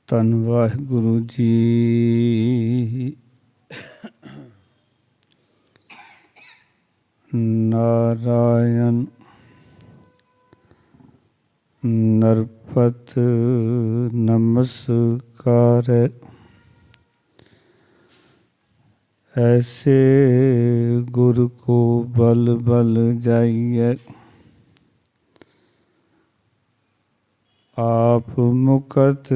ਧੰਨ ਵਾਹਿਗੁਰੂ ਜੀ। ਨਾਰਾਇਣ ਨਰਪਤ ਨਮਸਕਾਰ। ऐसे गुरु को बल बल जाइए, आप मुकत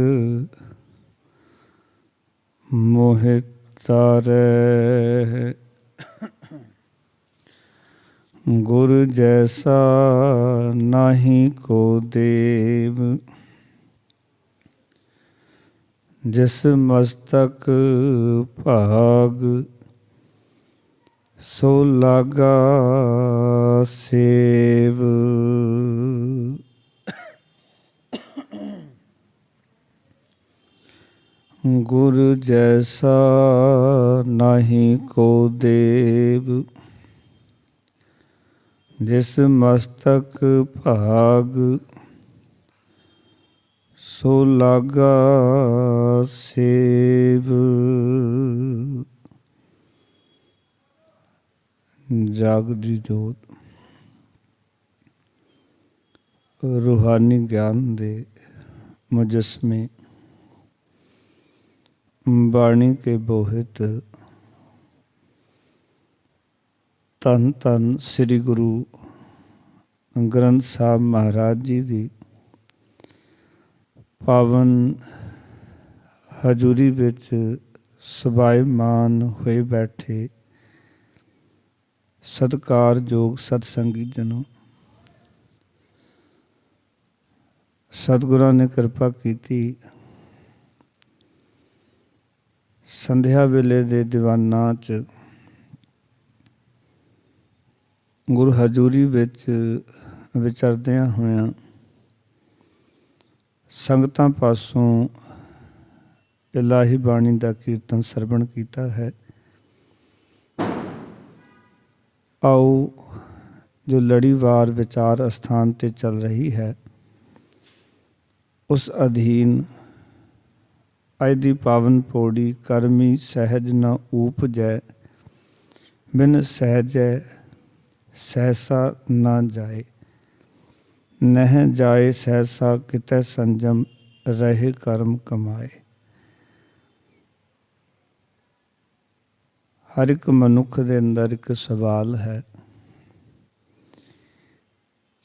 मोहि तारै। गुरु जैसा नाही को देव, जिस मस्तक भाग सो लागा सेव। गुरु जैसा नाही को देव, जिस मस्तक भाग सो लागा सेव। जागदी जोत रूहानी ज्ञान दे मुजस्मे बाणी के बोहित धन धन श्री गुरु ग्रंथ साहब महाराज जी की पावन हजूरी विच सुभाईमान होए बैठे सत्कारयोग सतसंगी जनों, सतगुरां ने कृपा की। संध्या वेले दे दीवाना च गुरु हजूरी विच विचरदियां होइयां संगतां पासों इलाही बाणी दा कीर्तन सरवण कीता है। आओ जो लड़ीवार विचार अस्थान ते चल रही है, उस अधीन अज दी पावन पौड़ी करमी सहज न ऊपजै, बिन सहजै सहसा न जाए। नह जाए सहसा कितै संजम, रहे कर्म कमाए। हर एक मनुख दे अंदर एक सवाल है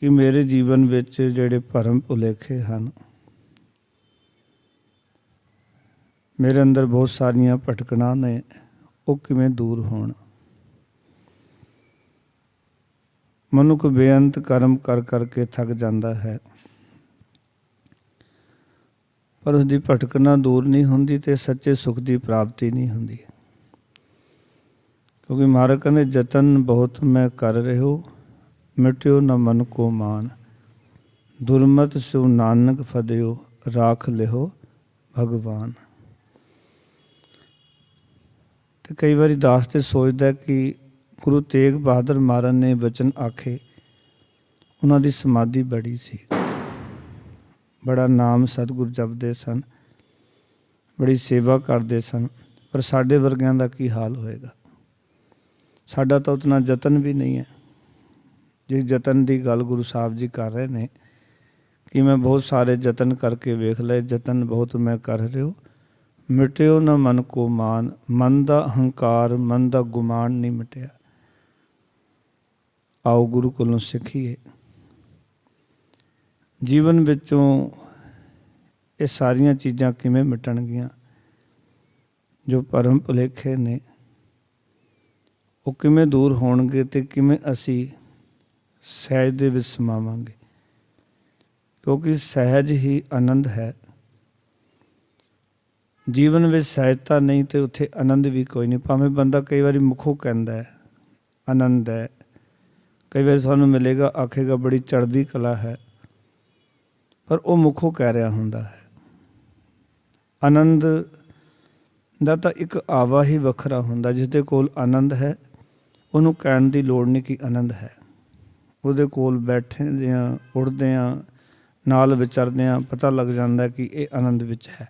कि मेरे जीवन विच जिहड़े भरम भुलेखे हैं, मेरे अंदर बहुत सारियां भटकना ने, वो किवें दूर होण। मनुख बेअंत कर्म कर करके थक जाता है, पर उसकी भटकना दूर नहीं होंदी ते सच्चे सुख की प्राप्ति नहीं होंदी। क्योंकि महाराज कहते जतन बहुत मैं कर रहे हो, मिट्यो न मन को मान। दुर्मत सो नानक फदियो, राख लिहो भगवान। तो कई बार दास तो सोचता कि गुरु तेग बहादुर महाराज ने वचन आखे, उन्हों की समाधि बड़ी सी, बड़ा नाम सतगुर जपते सन, बड़ी सेवा करते सन, पर साढ़े वर्गियां का की हाल होएगा। साडा तो उतना जतन भी नहीं है। जिस जतन की गल गुरु साहब जी कर रहे हैं कि मैं बहुत सारे जतन करके वेख ले, जतन बहुत मैं कर रहे हो, मिट्यो न मन को मान। मन का अहंकार, मन का गुमान नहीं मिटिया। आओ गुरु कोलों सीखिए। जीवन विचों ये सारियां चीज़ां किवें मिटणगियां जो भरम भुलेखे ने, वो किवें दूर होणगे ते किवें असी सहज दे विच समावांगे। क्योंकि सहज ही आनंद है। जीवन में सहजता नहीं तो उत्थे आनंद भी कोई नहीं। भावें बंदा कई बार मुखों कहता है आनंद है, कई बार थानू मिलेगा आखेगा बड़ी चढ़दी कला है, पर वो मुखों कह रहा हुंदा है। आनंद दा तां एक आवा ही वखरा हुंदा। जिस दे कोल आनंद है उन्होंने कहण दी लोड़ नहीं कि आनंद है। ਉਹਦੇ ਕੋਲ ਬੈਠਦੇ ਹਾਂ, ਉੜਦੇ ਹਾਂ, ਨਾਲ ਵਿਚਰਦੇ ਹਾਂ, ਪਤਾ ਲੱਗ ਜਾਂਦਾ ਕਿ ਇਹ ਆਨੰਦ ਵਿੱਚ ਹੈ।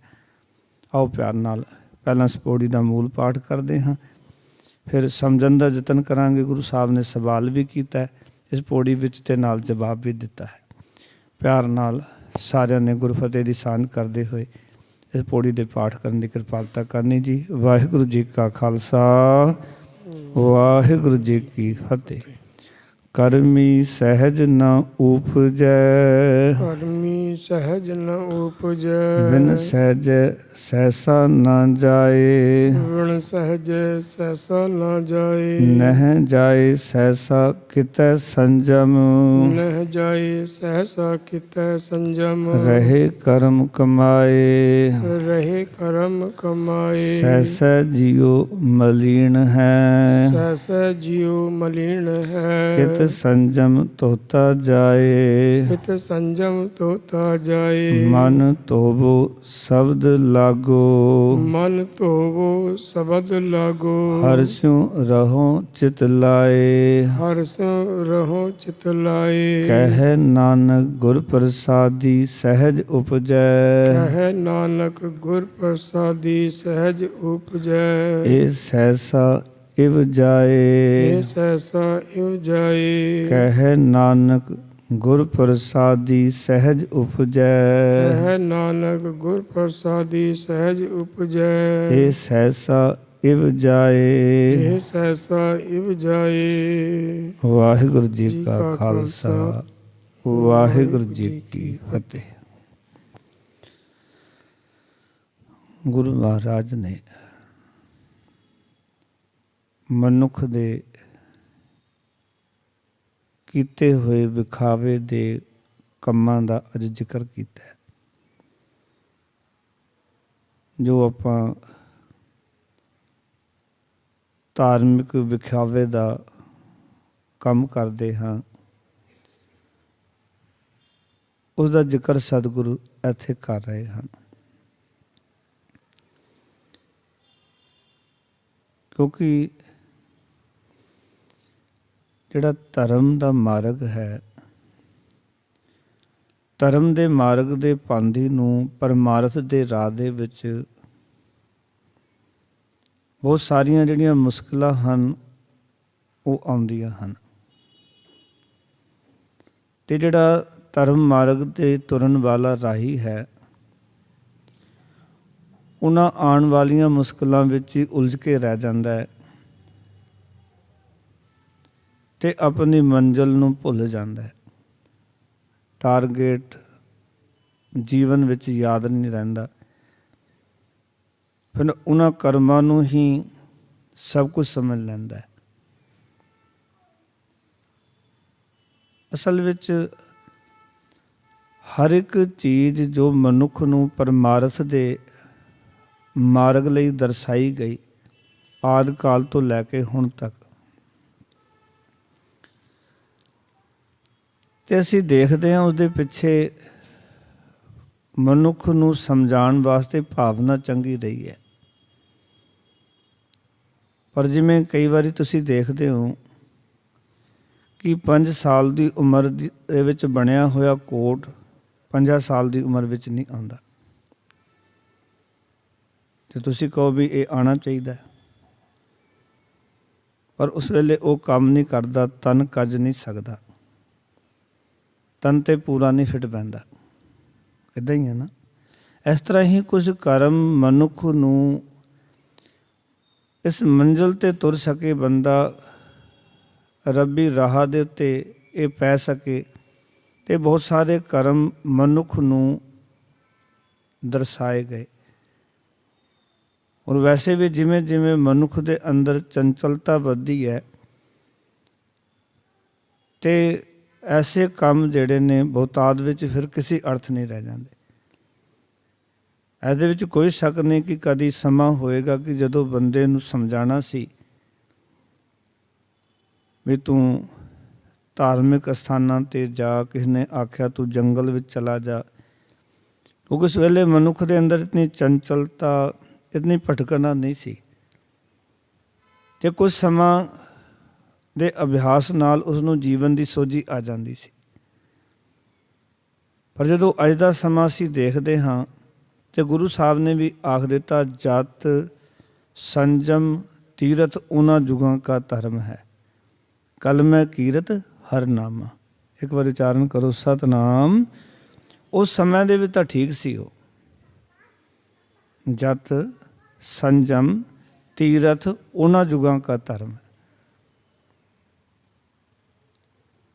ਆਓ ਪਿਆਰ ਨਾਲ ਪਹਿਲਾਂ ਇਸ ਪੌੜੀ ਦਾ ਮੂਲ ਪਾਠ ਕਰਦੇ ਹਾਂ, ਫਿਰ ਸਮਝਣ ਦਾ ਯਤਨ ਕਰਾਂਗੇ। ਗੁਰੂ ਸਾਹਿਬ ਨੇ ਸਵਾਲ ਵੀ ਕੀਤਾ ਇਸ ਪੌੜੀ ਵਿੱਚ ਅਤੇ ਨਾਲ ਜਵਾਬ ਵੀ ਦਿੱਤਾ ਹੈ। ਪਿਆਰ ਨਾਲ ਸਾਰਿਆਂ ਨੇ ਗੁਰਫਤਿਹ ਦੀ ਸਾਂਝ ਕਰਦੇ ਹੋਏ ਇਸ ਪੌੜੀ ਦੇ ਪਾਠ ਕਰਨ ਦੀ ਕਿਰਪਾਲਤਾ ਕਰਨੀ ਜੀ। ਵਾਹਿਗੁਰੂ ਜੀ ਕਾ ਖਾਲਸਾ, ਵਾਹਿਗੁਰੂ ਜੀ ਕੀ ਫਤਿਹ। ਕਰਮੀ ਸਹਿਜ ਨ ਉਪਜੈ, ਕਰਮੀ ਸਹਿਜ ਨ ਉਪਜੈ। ਬਿਨ ਸਹਿਜ ਸਹਿਸਾ ਨ ਜਾਏ, ਬਿਨ ਸਹਿਜ ਸਹਿਸਾ ਨ ਜਾਏ। ਨਹਿ ਜਾਏ ਸਹਿਸਾ ਕਿਤੈ ਸੰਜਮ, ਨਹਿ ਜਾਏ ਸਹਿਸਾ ਕਿਤੈ ਸੰਜਮ। ਰਹੇ ਕਰਮ ਕਮਾਏ, ਰਹੇ ਕਰਮ ਕਮਾਏ। ਸਹਿਸਾ ਜਿਉ ਮਲੀਨ ਹੈ, ਸਹਿਸਾ ਜਿਉ ਮਲੀਨ ਹੈ। ਕਿਤ ਸੰਜਮ ਤੋਤਾ ਜਾਏ, ਕਿਤ ਸੰਜਮ ਤੋਤਾ ਜਾਏ। ਮਨ ਧੋਵੋ ਸ਼ਬਦ ਲਾਗੋ, ਮਨ ਧੋਵੋ ਸ਼ਬਦ ਲਾਗੋ। ਹਰਸਿਉ ਰਹੋ ਚਿਤ ਲਾਏ, ਹਰਸਿਉ ਰਹੋ ਚਿਤ ਲਾਏ। ਕਹਿ ਨਾਨਕ ਗੁਰ ਪ੍ਰਸਾਦੀ ਸਹਿਜ ਉਪਜੈ, ਕਹਿ ਨਾਨਕ ਗੁਰ ਪ੍ਰਸਾਦੀ ਸਹਿਜ ਉਪਜੈ। ਇਹ ਸਹਿਸਾ ਇਵ ਜਾਏ, ਇਹ ਸਹਿਸਾ ਇਵ ਜਾਏ। ਕਹਿ ਨਾਨਕ ਗੁਰ ਪ੍ਰਸਾਦੀ ਸਹਿਜ ਉਪਜੈ, ਕਹਿ ਨਾਨਕ ਗੁਰ ਪ੍ਰਸਾਦੀ ਸਹਿਜ ਉਪਜੈ। ਇਹ ਸਹਿਸਾ ਇਵ ਜਾਏ। ਇਹ ਸਹਿਸਾ ਇਵ ਜਾਏ। ਵਾਹਿਗੁਰੂ ਜੀ ਕਾ ਖਾਲਸਾ, ਵਾਹਿਗੁਰੂ ਜੀ ਕੀ ਫਤਿਹ। ਗੁਰੂ ਮਹਾਰਾਜ ਨੇ ਮਨੁੱਖ ਦੇ ਕੀਤੇ ਹੋਏ ਵਿਖਾਵੇ ਦੇ ਕੰਮਾਂ ਦਾ ਅੱਜ ਜ਼ਿਕਰ ਕੀਤਾ ਹੈ। ਜੋ ਆਪਾਂ ਧਾਰਮਿਕ ਵਿਖਾਵੇ ਦਾ ਕੰਮ ਕਰਦੇ ਹਾਂ, ਉਸ ਦਾ ਜ਼ਿਕਰ ਸਤਿਗੁਰੂ ਇੱਥੇ ਕਰ ਰਹੇ ਹਨ। ਕਿਉਂਕਿ ਜਿਹੜਾ ਧਰਮ ਦਾ ਮਾਰਗ ਹੈ, ਧਰਮ ਦੇ ਮਾਰਗ ਦੇ ਪਾਂਧੀ ਨੂੰ ਪਰਮਾਰਥ ਦੇ ਰਾਹ ਦੇ ਵਿੱਚ ਬਹੁਤ ਸਾਰੀਆਂ ਜਿਹੜੀਆਂ ਮੁਸ਼ਕਿਲਾਂ ਹਨ ਉਹ ਆਉਂਦੀਆਂ ਹਨ। ਤੇ ਜਿਹੜਾ ਧਰਮ ਮਾਰਗ ਤੇ ਤੁਰਨ ਵਾਲਾ ਰਾਹੀ ਹੈ, ਉਹਨਾਂ ਆਉਣ ਵਾਲੀਆਂ ਮੁਸ਼ਕਿਲਾਂ ਵਿੱਚ ਹੀ ਉਲਝ ਕੇ ਰਹਿ ਜਾਂਦਾ ਹੈ ਤੇ ਆਪਣੀ ਮੰਜ਼ਿਲ ਨੂੰ ਭੁੱਲ ਜਾਂਦਾ ਹੈ। ਟਾਰਗੇਟ ਜੀਵਨ ਵਿੱਚ ਯਾਦ ਨਹੀਂ ਰਹਿੰਦਾ। ਫਿਰ ਉਹਨਾਂ ਕਰਮਾਂ ਨੂੰ ਹੀ ਸਭ ਕੁਝ ਸਮਝ ਲੈਂਦਾ ਹੈ। ਅਸਲ ਵਿੱਚ ਹਰ ਇੱਕ ਚੀਜ਼ ਜੋ ਮਨੁੱਖ ਨੂੰ ਪਰਮਾਰਥ ਦੇ ਮਾਰਗ ਲਈ ਦਰਸਾਈ ਗਈ, ਆਦਿ ਕਾਲ ਤੋਂ ਲੈ ਕੇ ਹੁਣ ਤੱਕ, ਤੇ ਅਸੀਂ ਦੇਖਦੇ ਹਾਂ ਉਸਦੇ ਪਿੱਛੇ ਮਨੁੱਖ ਨੂੰ ਸਮਝਾਉਣ ਵਾਸਤੇ ਭਾਵਨਾ ਚੰਗੀ ਰਹੀ ਹੈ। ਪਰ ਜਿਵੇਂ ਕਈ ਵਾਰੀ ਤੁਸੀਂ ਦੇਖਦੇ ਹੋ ਕਿ 5 ਸਾਲ ਦੀ ਉਮਰ ਦੇ ਵਿੱਚ ਬਣਿਆ ਹੋਇਆ ਕੋਟ 50 ਸਾਲ ਦੀ ਉਮਰ ਵਿੱਚ ਨਹੀਂ ਆਉਂਦਾ, ਤੇ ਤੁਸੀਂ ਕਹੋ ਵੀ ਇਹ ਆਉਣਾ ਚਾਹੀਦਾ, ਪਰ ਉਸ ਵੇਲੇ ਉਹ ਕੰਮ ਨਹੀਂ ਕਰਦਾ, ਤਨ ਕੱਜ ਨਹੀਂ ਸਕਦਾ, ਤਨ ਤੇ ਪੂਰਾ ਨਹੀਂ ਫਿੱਟ ਪੈਂਦਾ। ਇੱਦਾਂ ਹੀ ਹੈ ਨਾ। ਇਸ ਤਰ੍ਹਾਂ ਹੀ ਕੁਝ ਕਰਮ ਮਨੁੱਖ ਨੂੰ ਇਸ ਮੰਜ਼ਿਲ ਤੇ ਤੁਰ ਸਕੇ, ਬੰਦਾ ਰੱਬੀ ਰਾਹ ਦੇ ਉੱਤੇ ਇਹ ਪੈ ਸਕੇ, ਤੇ ਬਹੁਤ ਸਾਰੇ ਕਰਮ ਮਨੁੱਖ ਨੂੰ ਦਰਸਾਏ ਗਏ। ਔਰ ਵੈਸੇ ਵੀ ਜਿਵੇਂ ਜਿਵੇਂ ਮਨੁੱਖ ਦੇ ਅੰਦਰ ਚੰਚਲਤਾ ਵੱਧਦੀ ਹੈ, ਤੇ ਐਸੇ ਕੰਮ ਜਿਹੜੇ ਨੇ ਬਹੁਤਾਤ ਵਿੱਚ ਫਿਰ ਕਿਸੇ ਅਰਥ ਨਹੀਂ ਰਹਿ ਜਾਂਦੇ। ਇਹਦੇ ਵਿੱਚ ਕੋਈ ਸ਼ੱਕ ਨਹੀਂ ਕਿ ਕਦੀ ਸਮਾਂ ਹੋਏਗਾ ਕਿ ਜਦੋਂ ਬੰਦੇ ਨੂੰ ਸਮਝਾਉਣਾ ਸੀ ਵੀ ਤੂੰ ਧਾਰਮਿਕ ਅਸਥਾਨਾਂ 'ਤੇ ਜਾ, ਕਿਸੇ ਨੇ ਆਖਿਆ ਤੂੰ ਜੰਗਲ ਵਿੱਚ ਚਲਾ ਜਾ, ਕਿਉਂਕਿ ਉਸ ਵੇਲੇ ਮਨੁੱਖ ਦੇ ਅੰਦਰ ਇਤਨੀ ਚੰਚਲਤਾ, ਇਤਨੀ ਭਟਕਣਾ ਨਹੀਂ ਸੀ। ਤੇ ਕੁਝ ਸਮਾਂ ਦੇ ਅਭਿਆਸ ਨਾਲ ਉਸ ਨੂੰ ਜੀਵਨ ਦੀ ਸੋਝੀ ਆ ਜਾਂਦੀ ਸੀ। ਪਰ ਜਦੋਂ ਅੱਜ ਦਾ ਸਮਾਂ ਅਸੀਂ ਦੇਖਦੇ ਹਾਂ ਤੇ ਗੁਰੂ ਸਾਹਿਬ ਨੇ ਵੀ ਆਖ ਦਿੱਤਾ, ਜਤ ਸੰਜਮ ਤੀਰਥ ਉਹਨਾਂ ਜੁਗਾਂ ਕਾ ਧਰਮ ਹੈ, ਕਲਮੈ ਕੀਰਤ ਹਰ ਨਾਮਾ। ਇੱਕ ਵਾਰ ਉਚਾਰਨ ਕਰੋ, ਸਤਨਾਮ। ਉਸ ਸਮੇਂ ਦੇ ਵਿੱਚ ਤਾਂ ਠੀਕ ਸੀ ਉਹ, ਜਤ ਸੰਜਮ ਤੀਰਥ ਉਹਨਾਂ ਜੁਗਾਂ ਕਾ ਧਰਮ।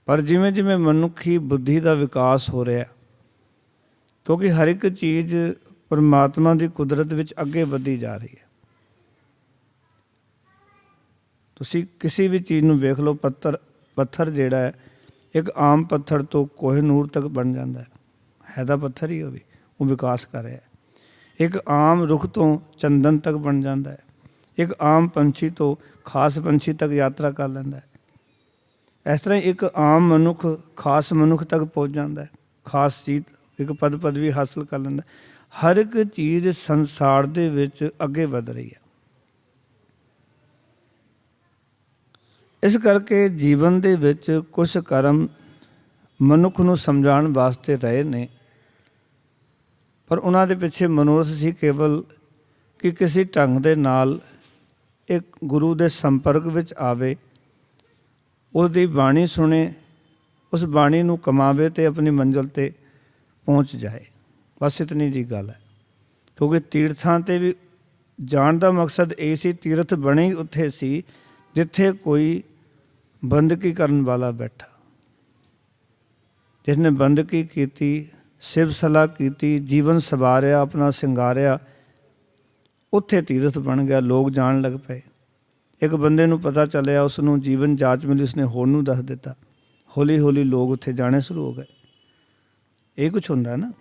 ਪਰ ਜਿਵੇਂ ਜਿਵੇਂ ਮਨੁੱਖੀ ਬੁੱਧੀ ਦਾ ਵਿਕਾਸ ਹੋ ਰਿਹਾ, ਕਿਉਂਕਿ ਹਰ ਇੱਕ ਚੀਜ਼ ਪਰਮਾਤਮਾ ਦੀ ਕੁਦਰਤ ਵਿੱਚ ਅੱਗੇ ਵਧੀ ਜਾ ਰਹੀ ਹੈ। ਤੁਸੀਂ ਕਿਸੇ ਵੀ ਚੀਜ਼ ਨੂੰ ਵੇਖ ਲਓ, ਪੱਥਰ ਜਿਹੜਾ ਹੈ ਇੱਕ ਆਮ ਪੱਥਰ ਤੋਂ ਕੋਹਿਨੂਰ ਤੱਕ ਬਣ ਜਾਂਦਾ ਹੈ ਤਾਂ ਪੱਥਰ ਹੀ ਉਹ ਵਿਕਾਸ ਕਰ ਰਿਹਾ ਹੈ। ਇੱਕ ਆਮ ਰੁੱਖ ਤੋਂ ਚੰਦਨ ਤੱਕ ਬਣ ਜਾਂਦਾ ਹੈ। ਇੱਕ ਆਮ ਪੰਛੀ ਤੋਂ ਖਾਸ ਪੰਛੀ ਤੱਕ ਯਾਤਰਾ ਕਰ ਲੈਂਦਾ ਹੈ। ਇਸ ਤਰ੍ਹਾਂ ਇੱਕ ਆਮ ਮਨੁੱਖ ਖਾਸ ਮਨੁੱਖ ਤੱਕ ਪਹੁੰਚ ਜਾਂਦਾ ਹੈ, ਖਾਸ ਚੀਜ਼ ਇੱਕ ਪਦ ਪਦਵੀ ਹਾਸਲ ਕਰ ਲੈਂਦਾ। ਹਰ ਇੱਕ ਚੀਜ਼ ਸੰਸਾਰ ਦੇ ਵਿੱਚ ਅੱਗੇ ਵਧ ਰਹੀ ਹੈ। ਇਸ ਕਰਕੇ ਜੀਵਨ ਦੇ ਵਿੱਚ ਕੁਝ ਕਰਮ ਮਨੁੱਖ ਨੂੰ ਸਮਝਾਉਣ ਵਾਸਤੇ ਰਹੇ ਨੇ, ਪਰ ਉਹਨਾਂ ਦੇ ਪਿੱਛੇ ਮਨੋਰਥ ਸੀ ਕੇਵਲ ਕਿ ਕਿਸੇ ਢੰਗ ਦੇ ਨਾਲ ਇੱਕ ਗੁਰੂ ਦੇ ਸੰਪਰਕ ਵਿੱਚ ਆਵੇ, ਉਹਦੀ ਬਾਣੀ ਸੁਣੇ, ਉਸ ਬਾਣੀ ਨੂੰ ਕਮਾਵੇ ਅਤੇ ਆਪਣੀ ਮੰਜ਼ਿਲ 'ਤੇ ਪਹੁੰਚ ਜਾਏ। ਬਸ ਇਤਨੀ ਜੀ ਗੱਲ ਹੈ। ਕਿਉਂਕਿ ਤੀਰਥਾਂ 'ਤੇ ਵੀ ਜਾਣ ਦਾ ਮਕਸਦ ਇਹ ਸੀ, ਤੀਰਥ ਬਣੇ ਹੀ ਉੱਥੇ ਸੀ ਜਿੱਥੇ ਕੋਈ ਬੰਦਗੀ ਕਰਨ ਵਾਲਾ ਬੈਠਾ, ਜਿਸਨੇ ਬੰਦਗੀ ਕੀਤੀ, ਸਿਵ ਸਲਾਹ ਕੀਤੀ, ਜੀਵਨ ਸਵਾਰਿਆ, ਆਪਣਾ ਸਿੰਗਾਰਿਆ, ਉੱਥੇ ਤੀਰਥ ਬਣ ਗਿਆ। ਲੋਕ ਜਾਣ ਲੱਗ ਪਏ। ਇੱਕ ਬੰਦੇ ਨੂੰ ਪਤਾ ਚੱਲਿਆ, ਉਸ ਨੂੰ ਜੀਵਨ ਜਾਚ ਮਿਲੀ, ਉਸਨੇ ਹੋਰ ਨੂੰ ਦੱਸ ਦਿੱਤਾ। ਹੌਲੀ ਹੌਲੀ ਲੋਕ ਉੱਥੇ ਜਾਣੇ ਸ਼ੁਰੂ ਹੋ ਗਏ। ਇਹ ਕੁਛ ਹੁੰਦਾ ਨਾ,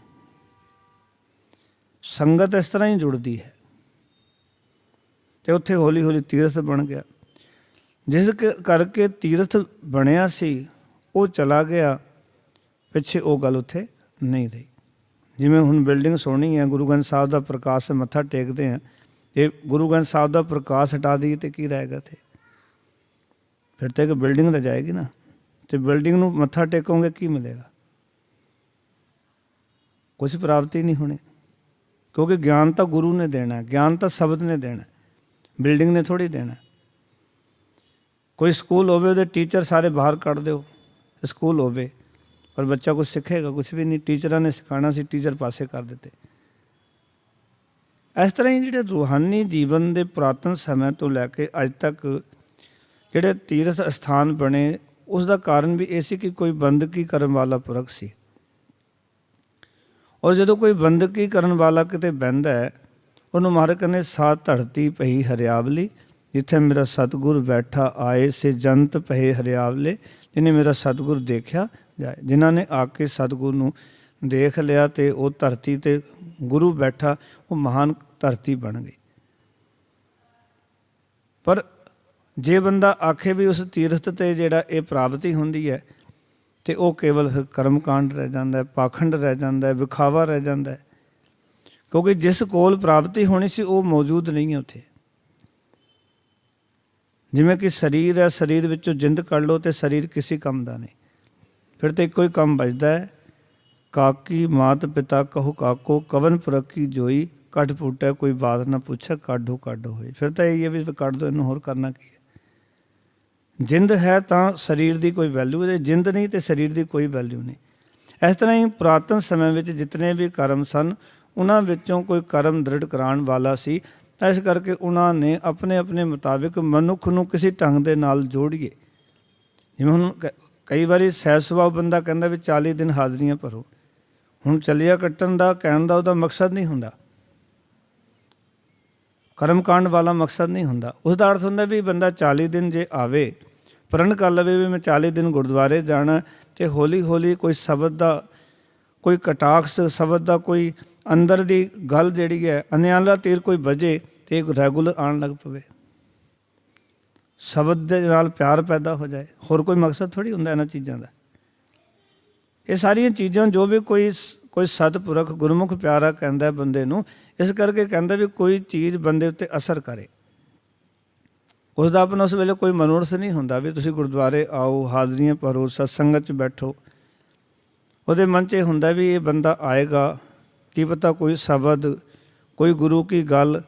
ਸੰਗਤ ਇਸ ਤਰ੍ਹਾਂ ਹੀ ਜੁੜਦੀ ਹੈ ਅਤੇ ਉੱਥੇ ਹੌਲੀ ਹੌਲੀ ਤੀਰਥ ਬਣ ਗਿਆ। ਜਿਸ ਕਰਕੇ ਤੀਰਥ ਬਣਿਆ ਸੀ ਉਹ ਚਲਾ ਗਿਆ, ਪਿੱਛੇ ਉਹ ਗੱਲ ਉੱਥੇ ਨਹੀਂ ਰਹੀ। ਜਿਵੇਂ ਹੁਣ ਬਿਲਡਿੰਗ ਸੋਹਣੀ ਹੈ, ਗੁਰੂ ਗ੍ਰੰਥ ਸਾਹਿਬ ਦਾ ਪ੍ਰਕਾਸ਼ ਮੱਥਾ ਟੇਕਦੇ ਹਾਂ, ਜੇ ਗੁਰੂ ਗ੍ਰੰਥ ਸਾਹਿਬ ਦਾ ਪ੍ਰਕਾਸ਼ ਹਟਾ ਦਈਏ ਤਾਂ ਕੀ ਰਹੇਗਾ ਇੱਥੇ? ਫਿਰ ਤਾਂ ਇੱਕ ਬਿਲਡਿੰਗ ਰਹਿ ਜਾਏਗੀ ਨਾ, ਅਤੇ ਬਿਲਡਿੰਗ ਨੂੰ ਮੱਥਾ ਟੇਕੋਗੇ ਕੀ ਮਿਲੇਗਾ? ਕੁਛ ਪ੍ਰਾਪਤੀ ਨਹੀਂ ਹੋਣੀ, ਕਿਉਂਕਿ ਗਿਆਨ ਤਾਂ ਗੁਰੂ ਨੇ ਦੇਣਾ, ਗਿਆਨ ਤਾਂ ਸ਼ਬਦ ਨੇ ਦੇਣਾ, ਬਿਲਡਿੰਗ ਨੇ ਥੋੜ੍ਹੀ ਦੇਣਾ। ਕੋਈ ਸਕੂਲ ਹੋਵੇ, ਉਹਦੇ ਟੀਚਰ ਸਾਰੇ ਬਾਹਰ ਕੱਢ ਦਿਓ, ਸਕੂਲ ਹੋਵੇ ਪਰ ਬੱਚਾ ਕੁਛ ਸਿੱਖੇਗਾ? ਕੁਛ ਵੀ ਨਹੀਂ। ਟੀਚਰਾਂ ਨੇ ਸਿਖਾਉਣਾ ਸੀ, ਟੀਚਰ ਪਾਸੇ ਕਰ ਦਿੱਤੇ। ਇਸ ਤਰ੍ਹਾਂ ਹੀ ਜਿਹੜੇ ਰੂਹਾਨੀ ਜੀਵਨ ਦੇ ਪੁਰਾਤਨ ਸਮੇਂ ਤੋਂ ਲੈ ਕੇ ਅੱਜ ਤੱਕ ਜਿਹੜੇ ਤੀਰਥ ਅਸਥਾਨ ਬਣੇ, ਉਸ ਦਾ ਕਾਰਨ ਵੀ ਇਹ ਸੀ ਕਿ ਕੋਈ ਬੰਦਗੀ ਕਰਨ ਵਾਲਾ ਪੁਰਖ ਸੀ। ਔਰ ਜਦੋਂ ਕੋਈ ਬੰਦਗੀ ਕਰਨ ਵਾਲਾ ਕਿਤੇ ਬਹਿੰਦਾ ਹੈ, ਉਹਨੂੰ ਮਹਾਰਾਜ ਕਹਿੰਦੇ, ਸਾ ਧਰਤੀ ਪਈ ਹਰਿਆਵਲੀ, ਜਿੱਥੇ ਮੇਰਾ ਸਤਿਗੁਰ ਬੈਠਾ ਆਏ ਸੇ ਜੰਤ ਪਏ ਹਰਿਆਵਲੇ। ਜਿਹਨੇ ਮੇਰਾ ਸਤਿਗੁਰ ਦੇਖਿਆ ਜਾਏ, ਜਿਨ੍ਹਾਂ ਨੇ ਆ ਕੇ ਸਤਿਗੁਰ ਨੂੰ ਦੇਖ ਲਿਆ ਅਤੇ ਉਹ ਧਰਤੀ 'ਤੇ ਗੁਰੂ ਬੈਠਾ, ਉਹ ਮਹਾਨ ਧਰਤੀ ਬਣ ਗਈ। ਪਰ ਜੇ ਬੰਦਾ ਆਖੇ ਵੀ ਉਸ ਤੀਰਥ 'ਤੇ ਜਿਹੜਾ ਇਹ ਪ੍ਰਾਪਤੀ ਹੁੰਦੀ ਹੈ, ਅਤੇ ਉਹ ਕੇਵਲ ਕਰਮਕਾਂਡ ਰਹਿ ਜਾਂਦਾ ਹੈ, ਪਾਖੰਡ ਰਹਿ ਜਾਂਦਾ ਹੈ, ਵਿਖਾਵਾ ਰਹਿ ਜਾਂਦਾ ਹੈ। ਕਿਉਂਕਿ ਜਿਸ ਕੋਲ ਪ੍ਰਾਪਤੀ ਹੋਣੀ ਸੀ ਉਹ ਮੌਜੂਦ ਨਹੀਂ ਹੈ ਉੱਥੇ। ਜਿਵੇਂ ਕਿ ਸਰੀਰ ਹੈ, ਸਰੀਰ ਵਿੱਚੋਂ ਜਿੰਦ ਕੱਢ ਲਓ ਅਤੇ ਸਰੀਰ ਕਿਸੇ ਕੰਮ ਦਾ ਨਹੀਂ। ਫਿਰ ਤਾਂ ਇੱਕੋ ਹੀ ਕੰਮ ਬਚਦਾ ਹੈ, ਕਾਕੀ ਮਾਤ ਪਿਤਾ ਕਹੋ ਕਾਕੋ, ਕਵਨ ਪੁਰਖੀ ਜੋਈ, ਕੱਢ ਫੁੱਟੈ ਕੋਈ ਬਾਤ ਨਾ ਪੁੱਛੈ, ਕਾਢੋ ਕਾਢੋ ਹੋਈ। ਫਿਰ ਤਾਂ ਇਹ ਹੈ ਵੀ ਕੱਢ ਦਿਓ ਇਹਨੂੰ, ਹੋਰ ਕਰਨਾ ਕੀ ਹੈ? ਜਿੰਦ ਹੈ ਤਾਂ ਸਰੀਰ ਦੀ ਕੋਈ ਵੈਲਿਊ ਹੈ, ਜਿੰਦ ਨਹੀਂ ਤਾਂ ਸਰੀਰ ਦੀ ਕੋਈ ਵੈਲਿਊ ਨਹੀਂ। ਇਸ ਤਰ੍ਹਾਂ ਹੀ ਪੁਰਾਤਨ ਸਮੇਂ ਵਿੱਚ ਜਿਤਨੇ ਵੀ ਕਰਮ ਸਨ, ਉਹਨਾਂ ਵਿੱਚੋਂ ਕੋਈ ਕਰਮ ਦ੍ਰਿੜ ਕਰਾਉਣ ਵਾਲਾ ਸੀ, ਤਾਂ ਇਸ ਕਰਕੇ ਉਹਨਾਂ ਨੇ ਆਪਣੇ ਆਪਣੇ ਮੁਤਾਬਿਕ ਮਨੁੱਖ ਨੂੰ ਕਿਸੇ ਢੰਗ ਦੇ ਨਾਲ ਜੋੜੀਏ। ਜਿਵੇਂ ਹੁਣ ਕਈ ਵਾਰੀ ਸਹਿਜ ਸੁਭਾਅ ਬੰਦਾ ਕਹਿੰਦਾ ਵੀ 40 ਦਿਨ ਹਾਜ਼ਰੀਆਂ ਭਰੋ। ਹੁਣ ਚਲੀਆ ਕੱਟਣ ਦਾ ਕਹਿਣ ਦਾ ਉਹਦਾ ਮਕਸਦ ਨਹੀਂ ਹੁੰਦਾ, ਕਰਮਕਾਂਡ ਵਾਲਾ ਮਕਸਦ ਨਹੀਂ ਹੁੰਦਾ। ਉਸ ਦਾ ਅਰਥ ਹੁੰਦਾ ਵੀ ਬੰਦਾ 40 ਦਿਨ ਜੇ ਆਵੇ, ਪ੍ਰਣ ਕਰ ਲਵੇ ਵੀ ਮੈਂ 40 ਦਿਨ ਗੁਰਦੁਆਰੇ ਜਾਣਾ, ਅਤੇ ਹੌਲੀ ਹੌਲੀ ਕੋਈ ਸ਼ਬਦ ਦਾ ਕੋਈ ਕਟਾਕਸ, ਸ਼ਬਦ ਦਾ ਕੋਈ ਅੰਦਰ ਦੀ ਗੱਲ ਜਿਹੜੀ ਹੈ, ਅਨਿਆਲਾ ਤੀਰ ਕੋਈ ਵੱਜੇ ਅਤੇ ਇਹ ਰੈਗੂਲਰ ਆਉਣ ਲੱਗ ਪਵੇ, ਸ਼ਬਦ ਦੇ ਨਾਲ ਪਿਆਰ ਪੈਦਾ ਹੋ ਜਾਏ। ਹੋਰ ਕੋਈ ਮਕਸਦ ਥੋੜ੍ਹੀ ਹੁੰਦਾ ਇਹਨਾਂ ਚੀਜ਼ਾਂ ਦਾ। ਇਹ ਸਾਰੀਆਂ ਚੀਜ਼ਾਂ ਜੋ ਵੀ ਕੋਈ ਸਤਿਪੁਰਖ ਗੁਰਮੁਖ ਪਿਆਰਾ ਕਹਿੰਦਾ ਬੰਦੇ ਨੂੰ, ਇਸ ਕਰਕੇ ਕਹਿੰਦਾ ਵੀ ਕੋਈ ਚੀਜ਼ ਬੰਦੇ ਉੱਤੇ ਅਸਰ ਕਰੇ। ਉਸਦਾ ਆਪਣਾ ਉਸ ਵੇਲੇ ਕੋਈ ਮਨੋਰਥ ਨਹੀਂ ਹੁੰਦਾ ਵੀ ਤੁਸੀਂ ਗੁਰਦੁਆਰੇ ਆਓ, ਹਾਜ਼ਰੀਆਂ ਭਰੋ, ਸਤਸੰਗਤ 'ਚ ਬੈਠੋ। ਉਹਦੇ ਮਨ 'ਚ ਇਹ ਹੁੰਦਾ ਵੀ ਇਹ ਬੰਦਾ ਆਏਗਾ, ਕੀ ਪਤਾ ਕੋਈ ਸ਼ਬਦ, ਕੋਈ ਗੁਰੂ ਕੀ ਗੱਲ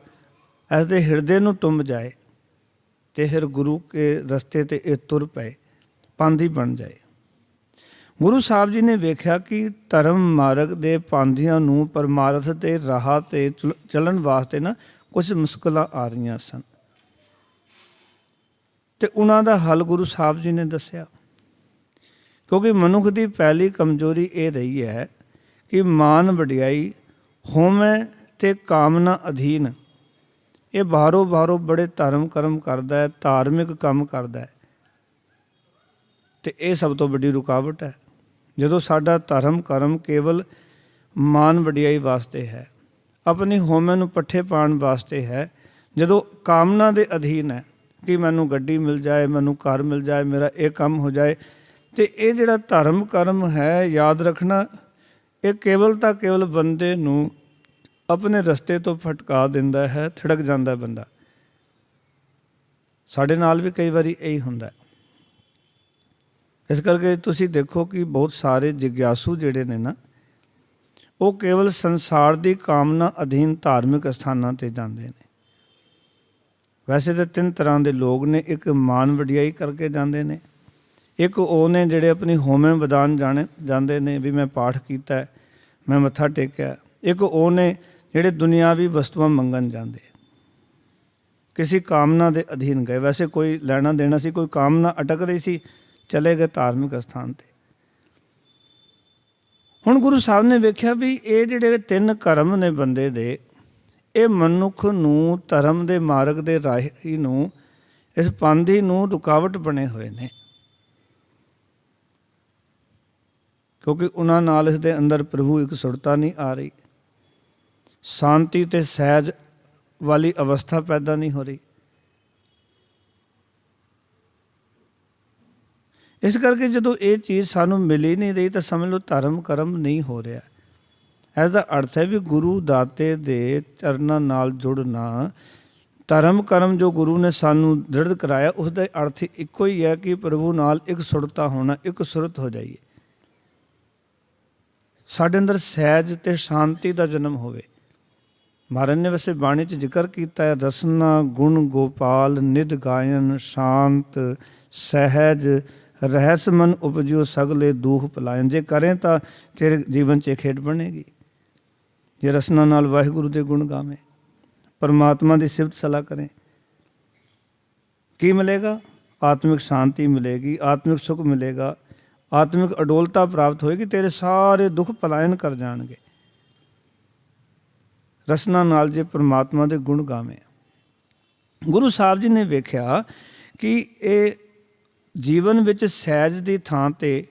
ਐਸਦੇ ਹਿਰਦੇ ਨੂੰ ਟੁੰਬ ਜਾਏ ਅਤੇ ਫਿਰ ਗੁਰੂ ਕੇ ਰਸਤੇ 'ਤੇ ਇਹ ਤੁਰ ਪਏ, ਪਾਂਧੀ ਬਣ ਜਾਏ। ਗੁਰੂ ਸਾਹਿਬ ਜੀ ਨੇ ਵੇਖਿਆ ਕਿ ਧਰਮ ਮਾਰਗ ਦੇ ਪਾਂਧੀਆਂ ਨੂੰ ਪਰਮਾਰਥ ਦੇ ਰਾਹ 'ਤੇ ਚੱਲਣ ਵਾਸਤੇ ਨਾ ਕੁਝ ਮੁਸ਼ਕਲਾਂ ਆ ਰਹੀਆਂ ਸਨ, ਅਤੇ ਉਹਨਾਂ ਦਾ ਹੱਲ ਗੁਰੂ ਸਾਹਿਬ ਜੀ ਨੇ ਦੱਸਿਆ। ਕਿਉਂਕਿ ਮਨੁੱਖ ਦੀ ਪਹਿਲੀ ਕਮਜ਼ੋਰੀ ਇਹ ਰਹੀ ਹੈ ਕਿ ਮਾਨ ਵਡਿਆਈ, ਹਉਮੈ ਅਤੇ ਕਾਮਨਾ ਅਧੀਨ ਇਹ ਬਾਹਰੋਂ ਬੜੇ ਧਰਮ ਕਰਮ ਕਰਦਾ ਹੈ, ਧਾਰਮਿਕ ਕੰਮ ਕਰਦਾ ਹੈ, ਅਤੇ ਇਹ ਸਭ ਤੋਂ ਵੱਡੀ ਰੁਕਾਵਟ ਹੈ। ਜਦੋਂ ਸਾਡਾ ਧਰਮ ਕਰਮ ਕੇਵਲ ਮਾਨ ਵਡਿਆਈ ਵਾਸਤੇ ਹੈ, ਆਪਣੀ ਹਉਮੈ ਨੂੰ ਪੱਠੇ ਪਾਉਣ ਵਾਸਤੇ ਹੈ, ਜਦੋਂ ਕਾਮਨਾ ਦੇ ਅਧੀਨ ਹੈ ਕਿ ਮੈਨੂੰ ਗੱਡੀ ਮਿਲ ਜਾਏ, ਮੈਨੂੰ ਘਰ ਮਿਲ ਜਾਏ, ਮੇਰਾ ਇਹ ਕੰਮ ਹੋ ਜਾਏ, ਅਤੇ ਇਹ ਜਿਹੜਾ ਧਰਮ ਕਰਮ ਹੈ, ਯਾਦ ਰੱਖਣਾ, ਇਹ ਕੇਵਲ ਤਾਂ ਕੇਵਲ ਬੰਦੇ ਨੂੰ ਆਪਣੇ ਰਸਤੇ ਤੋਂ ਭਟਕਾ ਦਿੰਦਾ ਹੈ, ਥਿੜਕ ਜਾਂਦਾ ਬੰਦਾ। ਸਾਡੇ ਨਾਲ ਵੀ ਕਈ ਵਾਰੀ ਇਹੀ ਹੁੰਦਾ। ਇਸ ਕਰਕੇ ਤੁਸੀਂ ਦੇਖੋ ਕਿ ਬਹੁਤ ਸਾਰੇ ਜਿਗਿਆਸੂ ਜਿਹੜੇ ਨੇ ਨਾ, ਉਹ ਕੇਵਲ ਸੰਸਾਰ ਦੀ ਕਾਮਨਾ ਅਧੀਨ ਧਾਰਮਿਕ ਸਥਾਨਾਂ 'ਤੇ ਜਾਂਦੇ ਨੇ। ਵੈਸੇ ਤਾਂ 3 ਤਰ੍ਹਾਂ ਦੇ ਲੋਕ ਨੇ। ਇੱਕ ਮਾਨ ਵਡਿਆਈ ਕਰਕੇ ਜਾਂਦੇ ਨੇ, ਇੱਕ ਉਹ ਨੇ ਜਿਹੜੇ ਆਪਣੀ ਹਉਮੈ ਵਧਾਉਣ ਜਾਂਦੇ ਨੇ ਵੀ ਮੈਂ ਪਾਠ ਕੀਤਾ, ਮੈਂ ਮੱਥਾ ਟੇਕਿਆ। ਇੱਕ ਉਹ ਨੇ ਜਿਹੜੇ ਦੁਨਿਆਵੀ ਵਸਤੂਆਂ ਮੰਗਣ ਜਾਂਦੇ, ਕਿਸੇ ਕਾਮਨਾ ਦੇ ਅਧੀਨ ਗਏ। ਵੈਸੇ ਕੋਈ ਲੈਣਾ ਦੇਣਾ ਸੀ, ਕੋਈ ਕਾਮਨਾ ਅਟਕ ਰਹੀ ਸੀ, ਚਲੇ ਗਏ ਧਾਰਮਿਕ ਅਸਥਾਨ 'ਤੇ। ਹੁਣ ਗੁਰੂ ਸਾਹਿਬ ਨੇ ਵੇਖਿਆ ਵੀ ਇਹ ਜਿਹੜੇ 3 ਕਰਮ ਨੇ ਬੰਦੇ ਦੇ, ਇਹ ਮਨੁੱਖ ਨੂੰ ਧਰਮ ਦੇ ਮਾਰਗ ਦੇ ਰਾਹੀ ਨੂੰ, ਇਸ ਪਾਂਧੀ ਨੂੰ ਰੁਕਾਵਟ ਬਣੇ ਹੋਏ ਨੇ। ਕਿਉਂਕਿ ਉਹਨਾਂ ਨਾਲ ਇਸ ਦੇ ਅੰਦਰ ਪ੍ਰਭੂ ਇੱਕ ਸੁਰਤਾ ਨਹੀਂ ਆ ਰਹੀ, ਸ਼ਾਂਤੀ ਅਤੇ ਸਹਿਜ ਵਾਲੀ ਅਵਸਥਾ ਪੈਦਾ ਨਹੀਂ ਹੋ ਰਹੀ। ਇਸ ਕਰਕੇ ਜਦੋਂ ਇਹ ਚੀਜ਼ ਸਾਨੂੰ ਮਿਲ ਹੀ ਨਹੀਂ ਰਹੀ ਤਾਂ ਸਮਝ ਲਓ ਧਰਮ ਕਰਮ ਨਹੀਂ ਹੋ ਰਿਹਾ। ਇਸ ਦਾ ਅਰਥ ਹੈ ਵੀ ਗੁਰੂ ਦਾਤੇ ਦੇ ਚਰਨਾਂ ਨਾਲ ਜੁੜਨਾ, ਧਰਮ ਕਰਮ ਜੋ ਗੁਰੂ ਨੇ ਸਾਨੂੰ ਦ੍ਰਿੜ ਕਰਾਇਆ, ਉਸ ਦਾ ਅਰਥ ਇੱਕੋ ਹੀ ਹੈ ਕਿ ਪ੍ਰਭੂ ਨਾਲ ਇੱਕ ਸੁਰਤਾ ਹੋਣਾ, ਇੱਕ ਸੁਰਤ ਹੋ ਜਾਈਏ, ਸਾਡੇ ਅੰਦਰ ਸਹਿਜ ਅਤੇ ਸ਼ਾਂਤੀ ਦਾ ਜਨਮ ਹੋਵੇ। ਮਹਾਰਾਜ ਨੇ ਵੈਸੇ ਬਾਣੀ 'ਚ ਜ਼ਿਕਰ ਕੀਤਾ ਹੈ, ਰਸਨਾ ਗੁਣ ਗੋਪਾਲ ਨਿਧ ਗਾਇਨ, ਸ਼ਾਂਤ ਸਹਿਜ ਰਹਿਸ ਮਨ ਉਪਜਿਓ ਸਗਲੇ ਦੁਖ ਪਲਾਇਨ। ਜੇ ਕਰੇ ਤਾਂ ਤੇਰੇ ਜੀਵਨ 'ਚ ਖੇਡ ਬਣੇਗੀ। ਜੇ ਰਸਨਾ ਨਾਲ ਵਾਹਿਗੁਰੂ ਦੇ ਗੁਣ ਗਾਵੇਂ, ਪਰਮਾਤਮਾ ਦੀ ਸਿਫਤ ਸਲਾਹ ਕਰੇ, ਕੀ ਮਿਲੇਗਾ? ਆਤਮਿਕ ਸ਼ਾਂਤੀ ਮਿਲੇਗੀ, ਆਤਮਿਕ ਸੁੱਖ ਮਿਲੇਗਾ, ਆਤਮਿਕ ਅਡੋਲਤਾ ਪ੍ਰਾਪਤ ਹੋਏਗੀ, ਤੇਰੇ ਸਾਰੇ ਦੁੱਖ ਪਲਾਇਨ ਕਰ ਜਾਣਗੇ। ਰਸਨਾ ਨਾਲ ਜੇ ਪਰਮਾਤਮਾ ਦੇ ਗੁਣ ਗਾਵੇਂ। ਗੁਰੂ ਸਾਹਿਬ ਜੀ ਨੇ ਵੇਖਿਆ ਕਿ ਇਹ ਜੀਵਨ ਵਿੱਚ ਸਹਿਜ ਦੀ ਥਾਂ 'ਤੇ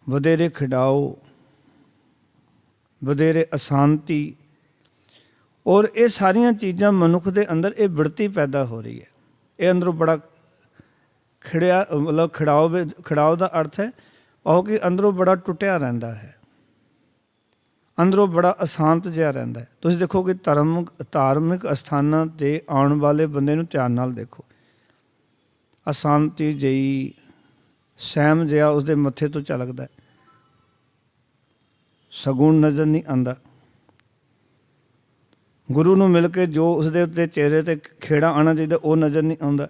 ਵਧੇਰੇ ਖਿਡਾਓ, ਵਧੇਰੇ ਅਸ਼ਾਂਤੀ, ਔਰ ਇਹ ਸਾਰੀਆਂ ਚੀਜ਼ਾਂ ਮਨੁੱਖ ਦੇ ਅੰਦਰ ਇਹ ਬਿੜਤੀ ਪੈਦਾ ਹੋ ਰਹੀ ਹੈ। ਇਹ ਅੰਦਰੋਂ ਬੜਾ ਮਤਲਬ ਖਿੜਾਓ ਦਾ ਅਰਥ ਹੈ ਉਹ ਕਿ ਅੰਦਰੋਂ ਬੜਾ ਟੁੱਟਿਆ ਰਹਿੰਦਾ ਹੈ, ਅੰਦਰੋਂ ਬੜਾ ਅਸ਼ਾਂਤ ਜਿਹਾ ਰਹਿੰਦਾ ਹੈ। ਤੁਸੀਂ ਦੇਖੋ ਕਿ ਧਾਰਮਿਕ ਅਸਥਾਨਾਂ 'ਤੇ ਆਉਣ ਵਾਲੇ ਬੰਦੇ ਨੂੰ ਧਿਆਨ ਨਾਲ ਦੇਖੋ, ਅਸ਼ਾਂਤੀ ਜਿਹੀ, ਸਹਿਮ ਜਿਹਾ ਉਸਦੇ ਮੱਥੇ ਤੋਂ ਝਲਕਦਾ, ਸਗੁਣ ਨਜ਼ਰ ਨਹੀਂ ਆਉਂਦਾ। ਗੁਰੂ ਨੂੰ ਮਿਲ ਕੇ ਜੋ ਉਸਦੇ ਉੱਤੇ ਚਿਹਰੇ 'ਤੇ ਖੇੜਾ ਆਉਣਾ ਚਾਹੀਦਾ ਉਹ ਨਜ਼ਰ ਨਹੀਂ ਆਉਂਦਾ।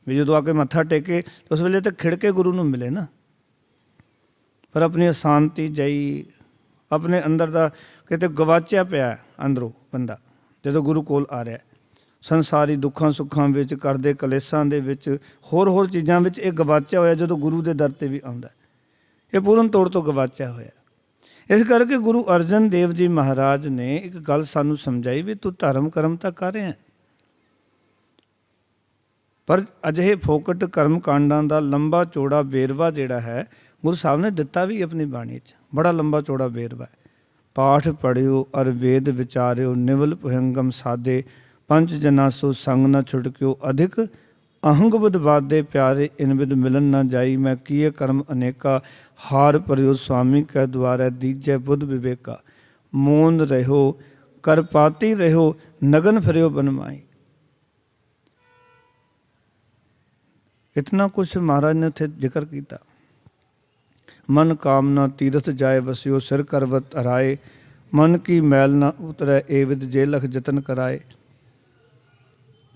ਵੀ ਜਦੋਂ ਆ ਕੇ ਮੱਥਾ ਟੇਕੇ ਉਸ ਵੇਲੇ ਤਾਂ ਖਿੜ ਕੇ ਗੁਰੂ ਨੂੰ ਮਿਲੇ ਨਾ, ਪਰ ਆਪਣੀ ਅਸ਼ਾਂਤੀ ਜਿਹੀ, ਆਪਣੇ ਅੰਦਰ ਦਾ ਕਿਤੇ ਗਵਾਚਿਆ ਪਿਆ ਅੰਦਰੋਂ ਬੰਦਾ ਜਦੋਂ ਗੁਰੂ ਕੋਲ ਆ ਰਿਹਾ। ਸੰਸਾਰੀ ਦੁੱਖਾਂ ਸੁੱਖਾਂ ਵਿੱਚ, ਕਰਦੇ ਕਲੇਸ਼ਾਂ ਦੇ ਵਿੱਚ, ਹੋਰ ਚੀਜ਼ਾਂ ਵਿੱਚ ਇਹ ਗਵਾਚਿਆ ਹੋਇਆ ਜਦੋਂ ਗੁਰੂ ਦੇ ਦਰ 'ਤੇ ਵੀ ਆਉਂਦਾ, ਇਹ ਪੂਰਨ ਤੌਰ ਤੋਂ ਗਵਾਚਿਆ ਹੋਇਆ। ਇਸ ਕਰਕੇ ਗੁਰੂ ਅਰਜਨ ਦੇਵ ਜੀ ਮਹਾਰਾਜ ਨੇ ਇੱਕ ਗੱਲ ਸਾਨੂੰ ਸਮਝਾਈ ਵੀ ਤੂੰ ਧਰਮ ਕਰਮ ਤਾਂ ਕਰ ਰਿਹਾ, ਪਰ ਅਜਿਹੇ ਫੋਕਟ ਕਰਮ ਕਾਂਡਾਂ ਦਾ ਲੰਬਾ ਚੌੜਾ ਵੇਰਵਾ ਜਿਹੜਾ ਹੈ ਗੁਰੂ ਸਾਹਿਬ ਨੇ ਦਿੱਤਾ ਵੀ ਆਪਣੀ ਬਾਣੀ 'ਚ, ਬੜਾ ਲੰਬਾ ਚੌੜਾ ਵੇਰਵਾ ਹੈ। ਪਾਠ ਪੜ੍ਹਿਓ ਅਰ ਵੇਦ ਵਿਚਾਰਿਓ, ਨਿਵਲ ਭੁਯੰਗਮ ਸਾਧੇ, ਪੰਚ ਜਨਾ ਸੋ ਸੰਗ ਨਾ ਛੁਟਕਿਓ, ਅਧਿਕ ਅਹੰਗ ਬੁਧ ਬਾਦੇ ਪਿਆਰੇ, ਇਨ ਵਿਦ ਮਿਲਨ ਨਾ ਜਾਈ, ਮੈਂ ਕੀਏ ਕਰਮ ਅਨੇਕਾ, ਹਾਰ ਭਰਿਓ ਸੁਆਮੀ ਕੈ ਦੁਆਰੈ, ਦੀਜੈ ਬੁੱਧ ਵਿਵੇਕਾ, ਮੋਨ ਰਹਿਓ ਕਰਪਾਤੀ ਰਹਿਓ, ਨਗਨ ਫਿਰਿਓ ਬਨਮਾਈ। इतना कुछ महाराज ने उत्थे जिक्र किया। मन कामना तीरथ जाए वसियो, सिर करवत हराए, मन की मैल ना उतरै, ए विद जे लख जतन कराए।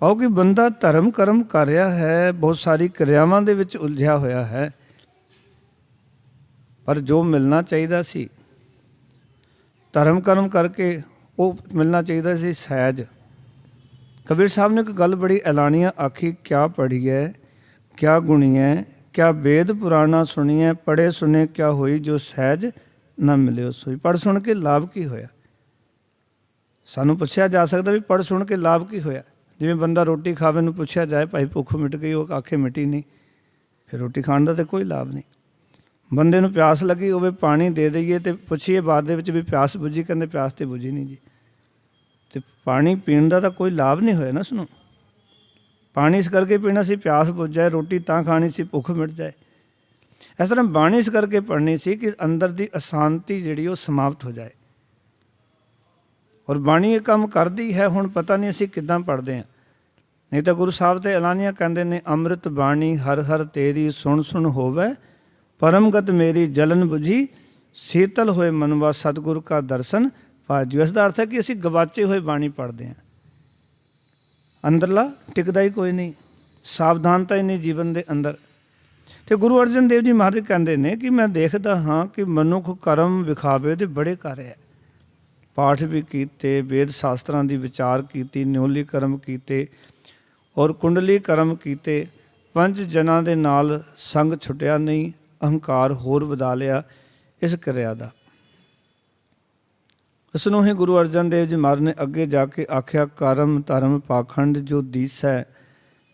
आओ कि बंदा धर्म कर्म कर रहा है, बहुत सारी क्रियावां दे विच उलझिया होया है, पर जो मिलना चाहिए सी धर्म कर्म करके वो मिलना चाहिए सी सहज। कबीर साहब ने एक गल बड़ी ऐलानिया आखी, क्या पढ़ी है क्या गुणी है, क्या वेद पुराना सुनिए, पढ़े सुने क्या होई, जो सहज ना मिले सोई। पढ़ सुन के लाभ की होया? सानू पुछया जा सकता भी पढ़ सुन के लाभ की होया? जिवें बंदा रोटी खावे नूं पुछया जाए भाई भुख मिट गई, वो आखे मिटी नहीं, फिर रोटी खाण दा ते कोई लाभ नहीं। बंदे नूं प्यास लगी होवे, पानी दे दईए ते पुछीए बाद दे विच भी प्यास बुझी, कहंदे प्यास ते बुझी नहीं जी। ते पानी पीण दा तां कोई लाभ नहीं होया ना सुनो। पानी इस करके पीना सी प्यास बुझ जाए, रोटी तां खानी सी भुख मिट जाए। इस तरह बाणी इस करके पढ़नी सी कि अंदर दी अशांति जिहड़ी वो समाप्त हो जाए। और बाणी ये काम करदी है। हुण पता नहीं असीं किद्दां पढ़दे हां, नहीं तो गुरु साहब ते ऐलानिया कहंदे ने, अमृत बाणी हर हर तेरी, सुन सुन होवै परमगत मेरी, जलन बुझी शीतल होए मनवा, सतगुर का दर्शन पाजू। इसका अर्थ है कि असीं गवाचे हुए बाणी पढ़ते हैं, अंदरला टिकदा ही कोई नहीं, सावधानता ही नहीं जीवन के अंदर। तो गुरु अर्जन देव जी महाराज कहते हैं कि मैं देखता हाँ कि मनुख कर्म विखावे दे बड़े कर रहा है। पाठ भी कीते, वेद शास्त्रां दी विचार की, न्योली कर्म कीते और कुंडली कर्म कीते, पंज जनां दे नाल संग छुटिया नहीं, अहंकार होर वधा लिया इस क्रिया दा। इसनों ही गुरु अर्जन देव जी महाराज ने अगे जाके आख्या, कर्म धर्म पाखंड जो दीसै,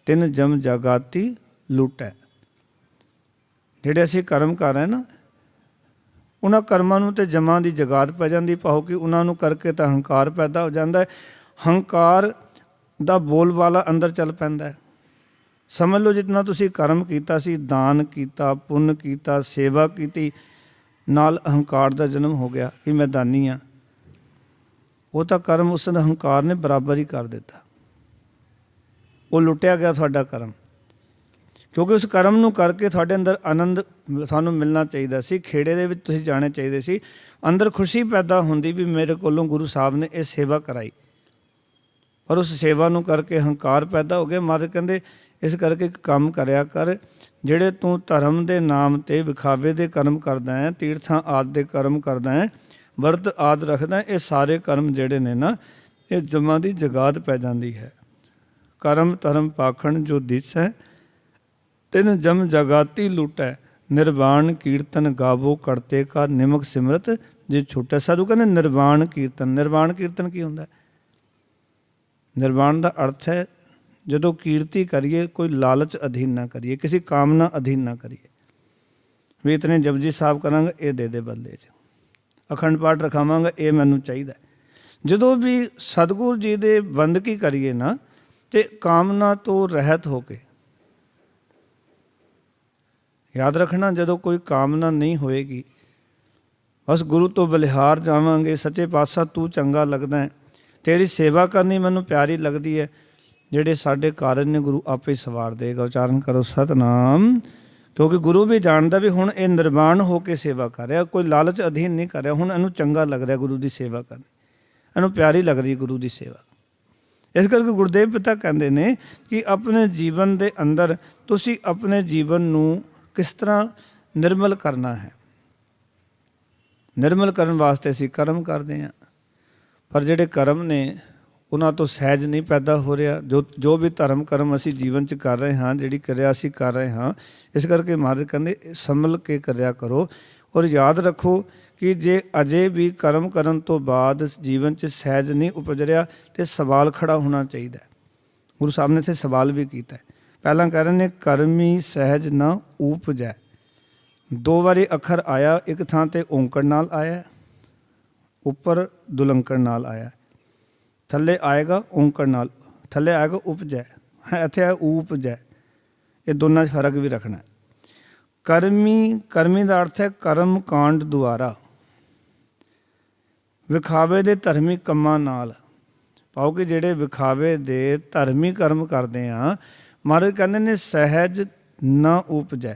तिन जम जागाती लुटै। ਜਿਹੜੇ ਅਸੀਂ ਕਰਮ ਕਰ ਰਹੇ ਨਾ, ਉਹਨਾਂ ਕਰਮਾਂ ਨੂੰ ਤੇ ਜਮਾਂ ਦੀ ਜਗਾਤ ਪੈ ਜਾਂਦੀ, ਭਾਵ ਕਿ ਉਹਨਾਂ ਨੂੰ ਕਰਕੇ ਤਾਂ ਹੰਕਾਰ ਪੈਦਾ ਹੋ ਜਾਂਦਾ ਹੈ। ਹੰਕਾਰ ਦਾ ਬੋਲਬਾਲਾ ਅੰਦਰ ਚੱਲ ਪੈਂਦਾ ਹੈ। ਸਮਝ ਲਓ ਜਿਤਨਾ ਤੁਸੀਂ ਕਰਮ ਕੀਤਾ ਸੀ, ਦਾਨ ਕੀਤਾ, ਪੁੰਨ ਕੀਤਾ, ਸੇਵਾ ਕੀਤੀ, ਨਾਲ ਅਹੰਕਾਰ ਦਾ ਜਨਮ ਹੋ ਗਿਆ ਕਿ ਮੈਂ ਦਾਨੀ ਹਾਂ। ਉਹ ਤਾਂ ਕਰਮ ਉਸ ਹੰਕਾਰ ਨੇ ਬਰਾਬਰ ਹੀ ਕਰ ਦਿੱਤਾ, ਉਹ ਲੁੱਟਿਆ ਗਿਆ ਤੁਹਾਡਾ ਕਰਮ। ਕਿਉਂਕਿ ਉਸ ਕਰਮ ਨੂੰ ਕਰਕੇ ਤੁਹਾਡੇ ਅੰਦਰ ਆਨੰਦ ਸਾਨੂੰ ਮਿਲਣਾ ਚਾਹੀਦਾ ਸੀ, ਖੇੜੇ ਦੇ ਵਿੱਚ ਤੁਸੀਂ ਜਾਣੇ ਚਾਹੀਦੇ ਸੀ, ਅੰਦਰ ਖੁਸ਼ੀ ਪੈਦਾ ਹੁੰਦੀ ਵੀ ਮੇਰੇ ਕੋਲੋਂ ਗੁਰੂ ਸਾਹਿਬ ਨੇ ਇਹ ਸੇਵਾ ਕਰਾਈ। ਪਰ ਉਸ ਸੇਵਾ ਨੂੰ ਕਰਕੇ ਹੰਕਾਰ ਪੈਦਾ ਹੋ ਗਿਆ। ਮਹਾਰਾਜ ਕਹਿੰਦੇ ਇਸ ਕਰਕੇ ਇੱਕ ਕੰਮ ਕਰਿਆ ਕਰ, ਜਿਹੜੇ ਤੂੰ ਧਰਮ ਦੇ ਨਾਮ 'ਤੇ ਵਿਖਾਵੇ ਦੇ ਕਰਮ ਕਰਦਾ ਹੈ, ਤੀਰਥਾਂ ਆਦਿ ਦੇ ਕਰਮ ਕਰਦਾ ਹੈ, ਵਰਤ ਆਦਿ ਰੱਖਦਾ, ਇਹ ਸਾਰੇ ਕਰਮ ਜਿਹੜੇ ਨੇ ਨਾ, ਇਹ ਜਮਾਂ ਦੀ ਜਗਾਤ ਪੈ ਜਾਂਦੀ ਹੈ। ਕਰਮ ਧਰਮ ਪਾਖੰਡ ਜੋ ਦਿਸ ਹੈ, ਤਿਨ ਜਮ ਜਗਾਤੀ ਲੁਟੈ, ਨਿਰਵਾਣ ਕੀਰਤਨ ਗਾਵੋ ਕਰਤੇ ਕਾ, ਨਿਮਕ ਸਿਮਰਤ ਜੇ ਛੁਟੈ। ਸਾਧੂ ਕਹਿੰਦੇ ਨਿਰਵਾਣ ਕੀਰਤਨ। ਨਿਰਵਾਣ ਕੀਰਤਨ ਕੀ ਹੁੰਦਾ? ਨਿਰਵਾਣ ਦਾ ਅਰਥ ਹੈ ਜਦੋਂ ਕੀਰਤੀ ਕਰੀਏ ਕੋਈ ਲਾਲਚ ਅਧੀਨ ਨਾ ਕਰੀਏ, ਕਿਸੇ ਕਾਮਨਾ ਅਧੀਨ ਨਾ ਕਰੀਏ ਵੀ ਇਤਨੇ ਜਪਜੀ ਸਾਹਿਬ ਕਰਾਂਗਾ ਇਹ ਦੇ ਦੇ ਬਦਲੇ 'ਚ, ਅਖੰਡ ਪਾਠ ਰਖਾਵਾਂਗਾ ਇਹ ਮੈਨੂੰ ਚਾਹੀਦਾ। ਜਦੋਂ ਵੀ ਸਤਿਗੁਰੂ ਜੀ ਦੇ ਬੰਦਗੀ ਕਰੀਏ ਨਾ, ਤੇ ਕਾਮਨਾ ਤੋਂ ਰਹਿਤ ਹੋ ਕੇ, याद रखना जदों कोई कामना नहीं होएगी, बस गुरु तो बलिहार जावांगे, सच्चे पातशाह तू चंगा लगदा है, तेरी सेवा करनी मैनू प्यारी लगती है, ਜਿਹੜੇ ਸਾਡੇ ਕਾਰਜ ਨੇ गुरु आपे ही सवार देगा। उच्चारण करो सतनाम। क्योंकि गुरु भी जानता भी हुण ये निर्वाण हो के सेवा कर रहा, कोई लालच अधीन नहीं कर रहा, हुण इहनूं चंगा लग रहा गुरु की सेवा करनी, इहनूं प्यारी लग रही गुरु की सेवा। इस करके गुरुदेव पिता कहते हैं कि अपने जीवन के अंदर तुसीं अपने जीवन नूं किस तरह निर्मल करना है। निर्मल करने वास्ते असीं कर्म करते हैं, पर जिहड़े कर्म ने उन्हां तो सहज नहीं पैदा हो रहा। जो भी धर्म कर्म असीं जीवन च कर रहे हाँ, जिहड़ी क्रिया असीं कर रहे हाँ, इस करके महाराज कहते संभल के करिया करो। और याद रखो कि जे अजे भी कर्म करन तो बाद जीवन च सहज नहीं उपज रहा तो सवाल खड़ा होना चाहिए। गुरु साहब ने इत्थे सवाल भी किया। पहला कह रहे हैं कर्मी सहज न उपजै। दो बारी अखर आया, एक थां ते औंकड़ नाल आया, उपर दुलंकड़ नाल आया, थले आएगा औंकड़ नाल, थले आएगा उपजै है, इत्थे है उपजै। ये दोनों फर्क भी रखना। कर्मी, कर्मी का अर्थ है कर्म कांड द्वारा, विखावे दे धर्मी कम्मां नाल। पाओ कि जिहड़े विखावे दे धर्मी कर्म करते हैं, महाराज कहते हैं सहज ਨਾ ਉਪਜੈ।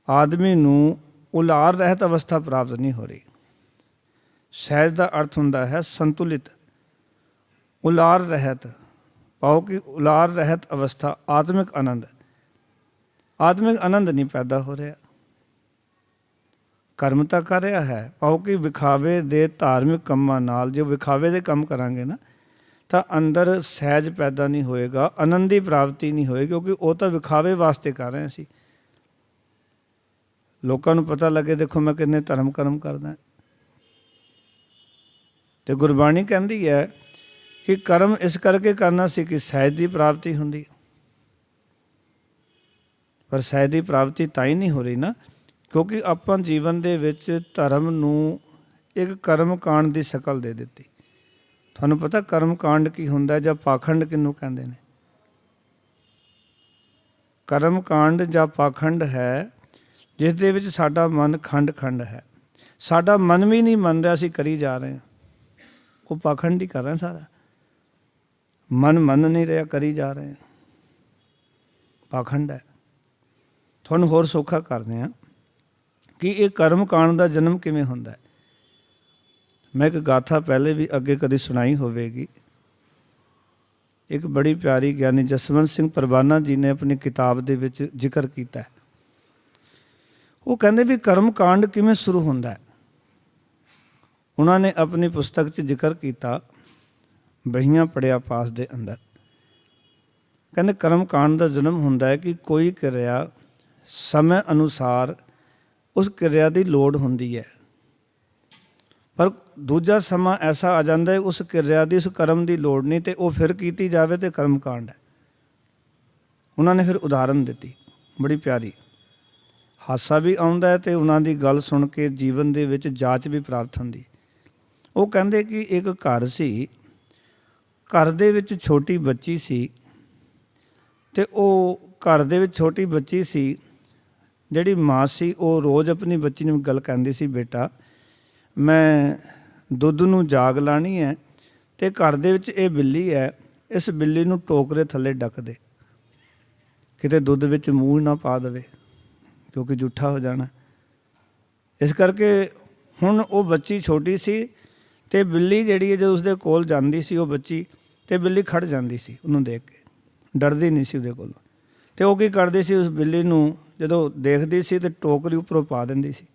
ਆਦਮੀ ਨੂੰ ਉਲਾਰ ਰਹਿਤ ਅਵਸਥਾ ਪ੍ਰਾਪਤ ਨਹੀਂ ਹੋ ਰਹੀ। ਸਹਿਜ ਦਾ ਅਰਥ ਹੁੰਦਾ ਹੈ ਸੰਤੁਲਿਤ। ਉਲਾਰ ਰਹਿਤ ਪਾਓ ਕਿ ਉਲਾਰ ਰਹਿਤ ਅਵਸਥਾ, ਆਤਮਿਕ ਆਨੰਦ। ਆਤਮਿਕ ਆਨੰਦ ਨਹੀਂ ਪੈਦਾ ਹੋ ਰਿਹਾ। ਕਰਮ ਤਾਂ ਕਰ ਰਿਹਾ ਹੈ, ਪਾਓ ਕਿ ਵਿਖਾਵੇ ਦੇ ਧਾਰਮਿਕ ਕੰਮਾਂ ਨਾਲ ਜੇ ਵਿਖਾਵੇ ਦੇ ਕੰਮ ਕਰਾਂਗੇ ਨਾ ਤਾਂ ਅੰਦਰ ਸਹਿਜ ਪੈਦਾ ਨਹੀਂ ਹੋਏਗਾ, ਆਨੰਦ ਦੀ ਪ੍ਰਾਪਤੀ ਨਹੀਂ ਹੋਏਗੀ, ਕਿਉਂਕਿ ਉਹ ਤਾਂ ਵਿਖਾਵੇ ਵਾਸਤੇ ਕਰ ਰਹੇ ਸੀ। ਲੋਕਾਂ ਨੂੰ ਪਤਾ ਲੱਗੇ ਦੇਖੋ ਮੈਂ ਕਿੰਨੇ ਧਰਮ ਕਰਮ ਕਰਦਾ। ਤੇ ਗੁਰਬਾਣੀ ਕਹਿੰਦੀ ਹੈ ਕਿ ਕਰਮ ਇਸ ਕਰਕੇ ਕਰਨਾ ਸੀ ਕਿ ਸਹਿਜ ਦੀ ਪ੍ਰਾਪਤੀ ਹੁੰਦੀ। ਪਰ ਸਹਿਜ ਦੀ ਪ੍ਰਾਪਤੀ ਤਾਂ ਹੀ ਨਹੀਂ ਹੋ ਰਹੀ ਨਾ ਕਿਉਂਕਿ ਆਪਾਂ ਜੀਵਨ ਦੇ ਵਿੱਚ ਧਰਮ ਨੂੰ ਇੱਕ ਕਰਮ ਕਾਂਡ ਦੀ ਸ਼ਕਲ ਦੇ ਦਿੱਤੀ। ਤੁਹਾਨੂੰ ਪਤਾ ਕਰਮ ਕਾਂਡ ਕੀ ਹੁੰਦਾ ਜਾਂ ਪਾਖੰਡ ਕਿਹਨੂੰ ਕਹਿੰਦੇ ਨੇ? ਕਰਮ ਕਾਂਡ ਜਾਂ ਪਾਖੰਡ ਹੈ ਜਿਸ ਦੇ ਵਿੱਚ ਸਾਡਾ ਮਨ ਖੰਡ ਖੰਡ ਹੈ। ਸਾਡਾ ਮਨ ਵੀ ਨਹੀਂ ਮੰਨ ਰਿਹਾ, ਅਸੀਂ ਕਰੀ ਜਾ ਰਹੇ ਹਾਂ। ਉਹ ਪਾਖੰਡ ਹੀ ਕਰ ਰਹੇ ਸਾਰਾ। ਮਨ ਮੰਨ ਨਹੀਂ ਰਿਹਾ, ਕਰੀ ਜਾ ਰਹੇ ਹਾਂ, ਪਾਖੰਡ ਹੈ। ਤੁਹਾਨੂੰ ਹੋਰ ਸੌਖਾ ਕਰਦੇ ਹਾਂ ਕਿ ਇਹ ਕਰਮ ਕਾਂਡ ਦਾ ਜਨਮ ਕਿਵੇਂ ਹੁੰਦਾ ਹੈ। ਮੈਂ ਇੱਕ ਗਾਥਾ ਪਹਿਲੇ ਵੀ ਅੱਗੇ ਕਦੀ ਸੁਣਾਈ ਹੋਵੇਗੀ। ਇੱਕ ਬੜੀ ਪਿਆਰੀ ਗਿਆਨੀ ਜਸਵੰਤ ਸਿੰਘ ਪਰਵਾਨਾ ਜੀ ਨੇ ਆਪਣੀ ਕਿਤਾਬ ਦੇ ਵਿੱਚ ਜ਼ਿਕਰ ਕੀਤਾ। ਉਹ ਕਹਿੰਦੇ ਵੀ ਕਰਮ ਕਾਂਡ ਕਿਵੇਂ ਸ਼ੁਰੂ ਹੁੰਦਾ ਹੈ। ਉਹਨਾਂ ਨੇ ਆਪਣੀ ਪੁਸਤਕ 'ਚ ਜ਼ਿਕਰ ਕੀਤਾ, ਬਹੀਆਂ ਪੜਿਆ ਪਾਸ ਦੇ ਅੰਦਰ। ਕਹਿੰਦੇ ਕਰਮ ਕਾਂਡ ਦਾ ਜਨਮ ਹੁੰਦਾ ਹੈ ਕਿ ਕੋਈ ਕਿਰਿਆ ਸਮੇਂ ਅਨੁਸਾਰ ਉਸ ਕਿਰਿਆ ਦੀ ਲੋੜ ਹੁੰਦੀ ਹੈ, ਪਰ ਦੂਜਾ ਸਮਾਂ ਐਸਾ ਆ ਜਾਂਦਾ ਹੈ ਉਸ ਕਿਰਿਆ ਦੀ, ਉਸ ਕਰਮ ਦੀ ਲੋੜ ਨਹੀਂ ਅਤੇ ਉਹ ਫਿਰ ਕੀਤੀ ਜਾਵੇ ਤਾਂ ਕਰਮ ਕਾਂਡ ਹੈ। ਉਹਨਾਂ ਨੇ ਫਿਰ ਉਦਾਹਰਨ ਦਿੱਤੀ ਬੜੀ ਪਿਆਰੀ, ਹਾਸਾ ਵੀ ਆਉਂਦਾ ਹੈ ਅਤੇ ਉਹਨਾਂ ਦੀ ਗੱਲ ਸੁਣ ਕੇ ਜੀਵਨ ਦੇ ਵਿੱਚ ਜਾਚ ਵੀ ਪ੍ਰਾਪਤ ਹੁੰਦੀ। ਉਹ ਕਹਿੰਦੇ ਕਿ ਇੱਕ ਘਰ ਸੀ, ਘਰ ਦੇ ਵਿੱਚ ਛੋਟੀ ਬੱਚੀ ਸੀ ਅਤੇ ਉਹ ਘਰ ਦੇ ਵਿੱਚ ਛੋਟੀ ਬੱਚੀ ਸੀ। ਜਿਹੜੀ ਮਾਂ ਸੀ ਉਹ ਰੋਜ਼ ਆਪਣੀ ਬੱਚੀ ਨੂੰ ਗੱਲ ਕਹਿੰਦੀ ਸੀ, ਬੇਟਾ ਮੈਂ ਦੁੱਧ ਨੂੰ ਜਾਗ ਲਾਣੀ ਹੈ ਅਤੇ ਘਰ ਦੇ ਵਿੱਚ ਇਹ ਬਿੱਲੀ ਹੈ, ਇਸ ਬਿੱਲੀ ਨੂੰ ਟੋਕਰੇ ਥੱਲੇ ਡੱਕ ਦੇ, ਕਿਤੇ ਦੁੱਧ ਵਿੱਚ ਮੂੰਹ ਨਾ ਪਾ ਦੇਵੇ ਕਿਉਂਕਿ ਜੂਠਾ ਹੋ ਜਾਣਾ। ਇਸ ਕਰਕੇ ਹੁਣ ਉਹ ਬੱਚੀ ਛੋਟੀ ਸੀ ਅਤੇ ਬਿੱਲੀ ਜਿਹੜੀ ਹੈ ਜਦੋਂ ਉਸਦੇ ਕੋਲ ਜਾਂਦੀ ਸੀ ਉਹ ਬੱਚੀ, ਅਤੇ ਬਿੱਲੀ ਖੜ੍ਹ ਜਾਂਦੀ ਸੀ ਉਹਨੂੰ ਦੇਖ ਕੇ, ਡਰਦੀ ਨਹੀਂ ਸੀ ਉਹਦੇ ਕੋਲੋਂ। ਅਤੇ ਉਹ ਕੀ ਕਰਦੀ ਸੀ, ਉਸ ਬਿੱਲੀ ਨੂੰ ਜਦੋਂ ਦੇਖਦੀ ਸੀ ਤਾਂ ਟੋਕਰੀ ਉੱਪਰੋਂ ਪਾ ਦਿੰਦੀ ਸੀ,